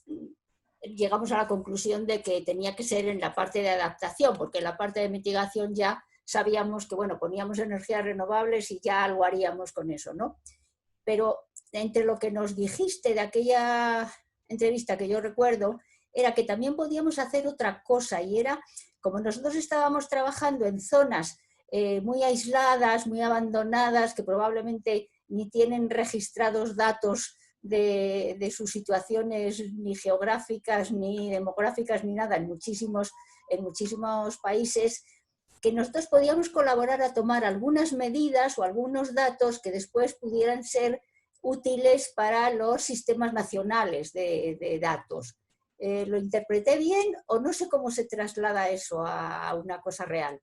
llegamos a la conclusión de que tenía que ser en la parte de adaptación, porque en la parte de mitigación ya sabíamos que, bueno, poníamos energías renovables y ya algo haríamos con eso, ¿no? Pero entre lo que nos dijiste de aquella entrevista que yo recuerdo, era que también podíamos hacer otra cosa, y era, como nosotros estábamos trabajando en zonas muy aisladas, muy abandonadas, que probablemente ni tienen registrados datos de sus situaciones ni geográficas, ni demográficas, ni nada, en muchísimos países, que nosotros podíamos colaborar a tomar algunas medidas o algunos datos que después pudieran ser útiles para los sistemas nacionales de datos. ¿Lo interpreté bien o no sé cómo se traslada eso a una cosa real?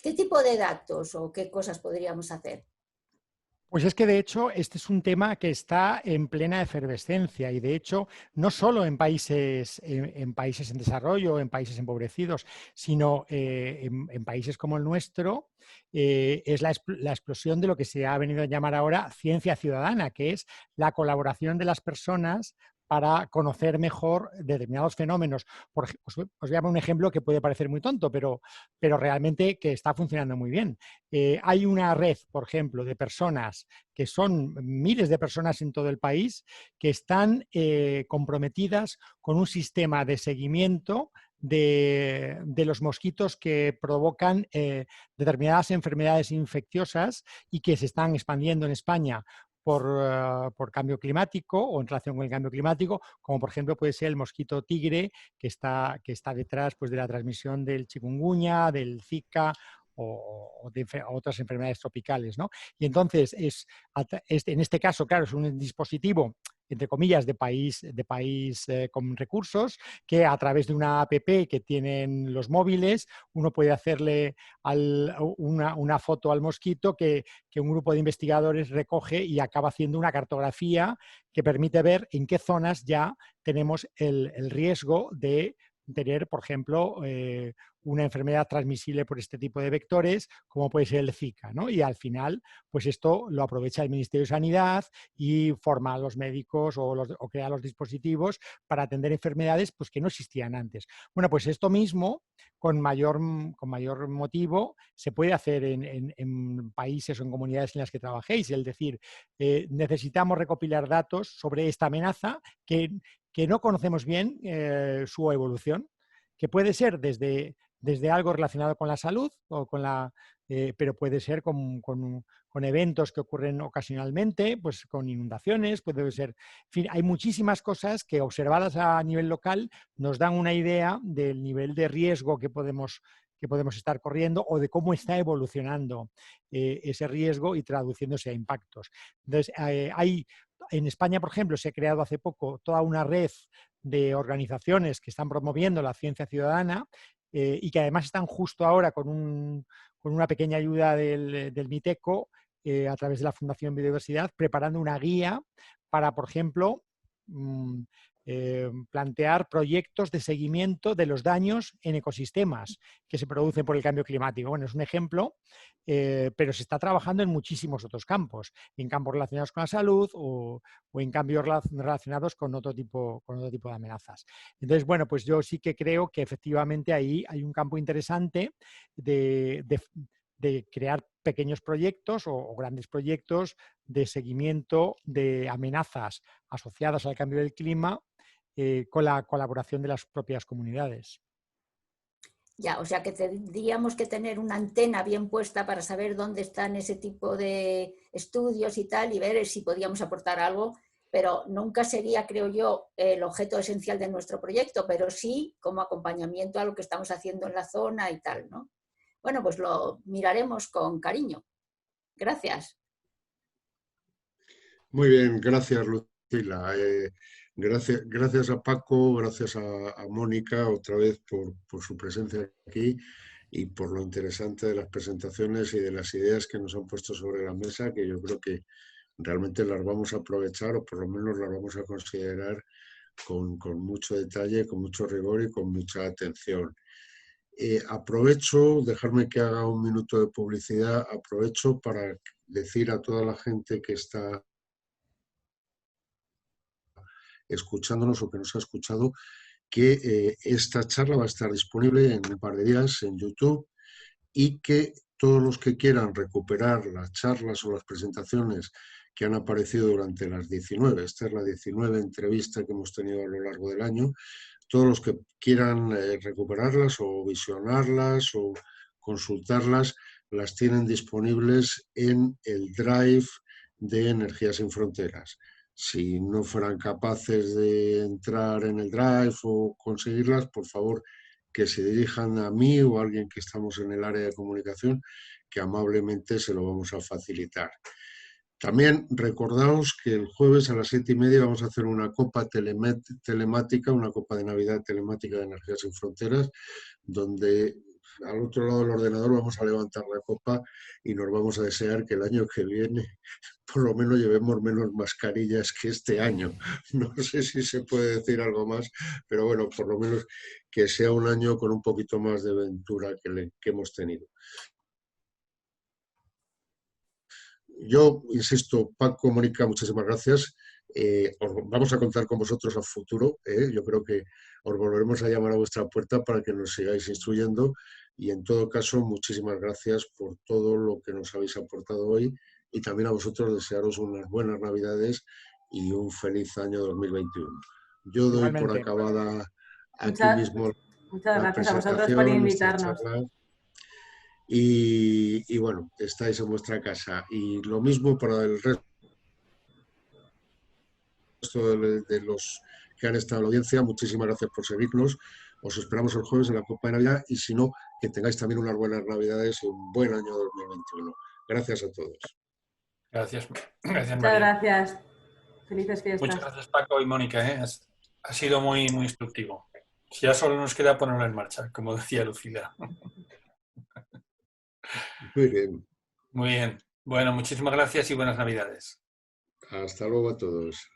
¿Qué tipo de datos o qué cosas podríamos hacer? Pues es que, de hecho, este es un tema que está en plena efervescencia, y, de hecho, no solo en países en desarrollo, en países empobrecidos, sino en países como el nuestro, es la explosión de lo que se ha venido a llamar ahora ciencia ciudadana, que es la colaboración de las personas para conocer mejor determinados fenómenos. Os voy a dar un ejemplo que puede parecer muy tonto, pero realmente que está funcionando muy bien. Hay una red, por ejemplo, de personas, que son miles de personas en todo el país, que están comprometidas con un sistema de seguimiento de los mosquitos que provocan determinadas enfermedades infecciosas y que se están expandiendo en España por cambio climático o en relación con el cambio climático, como por ejemplo puede ser el mosquito tigre, que está detrás, pues, de la transmisión del chikungunya, del Zika o de otras enfermedades tropicales, ¿no? Y entonces, en este caso, claro, es un dispositivo, entre comillas, de país con recursos, que a través de una app que tienen los móviles, uno puede hacerle una foto al mosquito que un grupo de investigadores recoge y acaba haciendo una cartografía que permite ver en qué zonas ya tenemos el riesgo de tener, por ejemplo, una enfermedad transmisible por este tipo de vectores, como puede ser el Zika, ¿no? Y al final, pues esto lo aprovecha el Ministerio de Sanidad y forma a los médicos o crea los dispositivos para atender enfermedades pues, que no existían antes. Bueno, pues esto mismo, con mayor motivo, se puede hacer en países o en comunidades en las que trabajéis. Es decir, necesitamos recopilar datos sobre esta amenaza que no conocemos bien su evolución, que puede ser desde algo relacionado con la salud, o pero puede ser con eventos que ocurren ocasionalmente, pues con inundaciones, puede ser, en fin, hay muchísimas cosas que observadas a nivel local nos dan una idea del nivel de riesgo que podemos estar corriendo o de cómo está evolucionando ese riesgo y traduciéndose a impactos. Entonces, en España, por ejemplo, se ha creado hace poco toda una red de organizaciones que están promoviendo la ciencia ciudadana y que además están justo ahora con una pequeña ayuda del MITECO a través de la Fundación Biodiversidad, preparando una guía para, por ejemplo, plantear proyectos de seguimiento de los daños en ecosistemas que se producen por el cambio climático. Bueno, es un ejemplo, pero se está trabajando en muchísimos otros campos, en campos relacionados con la salud o en cambios relacionados con otro tipo de amenazas. Entonces, bueno, pues yo sí que creo que efectivamente ahí hay un campo interesante de crear pequeños proyectos o grandes proyectos de seguimiento de amenazas asociadas al cambio del clima con la colaboración de las propias comunidades. Ya, o sea que tendríamos que tener una antena bien puesta para saber dónde están ese tipo de estudios y tal, y ver si podíamos aportar algo, pero nunca sería, creo yo, el objeto esencial de nuestro proyecto, pero sí como acompañamiento a lo que estamos haciendo en la zona y tal, ¿no? Bueno, pues lo miraremos con cariño. Gracias. Muy bien, gracias, Lucila. Gracias a Paco, gracias a Mónica otra vez por su presencia aquí y por lo interesante de las presentaciones y de las ideas que nos han puesto sobre la mesa, que yo creo que realmente las vamos a aprovechar o por lo menos las vamos a considerar con mucho detalle, con mucho rigor y con mucha atención. Aprovecho, dejarme que haga un minuto de publicidad, aprovecho para decir a toda la gente que está escuchándonos o que nos ha escuchado que esta charla va a estar disponible en un par de días en YouTube y que todos los que quieran recuperar las charlas o las presentaciones que han aparecido durante las 19, esta es la 19 entrevista que hemos tenido a lo largo del año, todos los que quieran recuperarlas o visionarlas o consultarlas, las tienen disponibles en el Drive de Energías Sin Fronteras. Si no fueran capaces de entrar en el Drive o conseguirlas, por favor, que se dirijan a mí o a alguien que estamos en el área de comunicación, que amablemente se lo vamos a facilitar. También recordaos que el jueves a las 7:30 vamos a hacer una copa telemática, una copa de Navidad telemática de Energías Sin Fronteras, donde al otro lado del ordenador vamos a levantar la copa y nos vamos a desear que el año que viene por lo menos llevemos menos mascarillas que este año. No sé si se puede decir algo más, pero bueno, por lo menos que sea un año con un poquito más de ventura que hemos tenido. Yo, insisto, Paco, Mónica, muchísimas gracias. Vamos a contar con vosotros a futuro. Yo creo que os volveremos a llamar a vuestra puerta para que nos sigáis instruyendo y en todo caso, muchísimas gracias por todo lo que nos habéis aportado hoy y también a vosotros desearos unas buenas Navidades y un feliz año 2021. Yo doy por acabada aquí mismo muchas la gracias a vosotros presentación, por invitarnos. Y bueno, estáis en vuestra casa. Y lo mismo para el resto de los que han estado en la audiencia. Muchísimas gracias por seguirnos. Os esperamos el jueves en la Copa de Navidad y si no, que tengáis también unas buenas Navidades y un buen año 2021. Gracias a todos. Gracias, Muchas María. gracias. Felices fiestas. Muchas gracias, Paco y Mónica. Ha sido muy, muy instructivo. Ya solo nos queda ponerlo en marcha, como decía Lucila. Muy bien. Muy bien. Bueno, muchísimas gracias y buenas Navidades. Hasta luego a todos.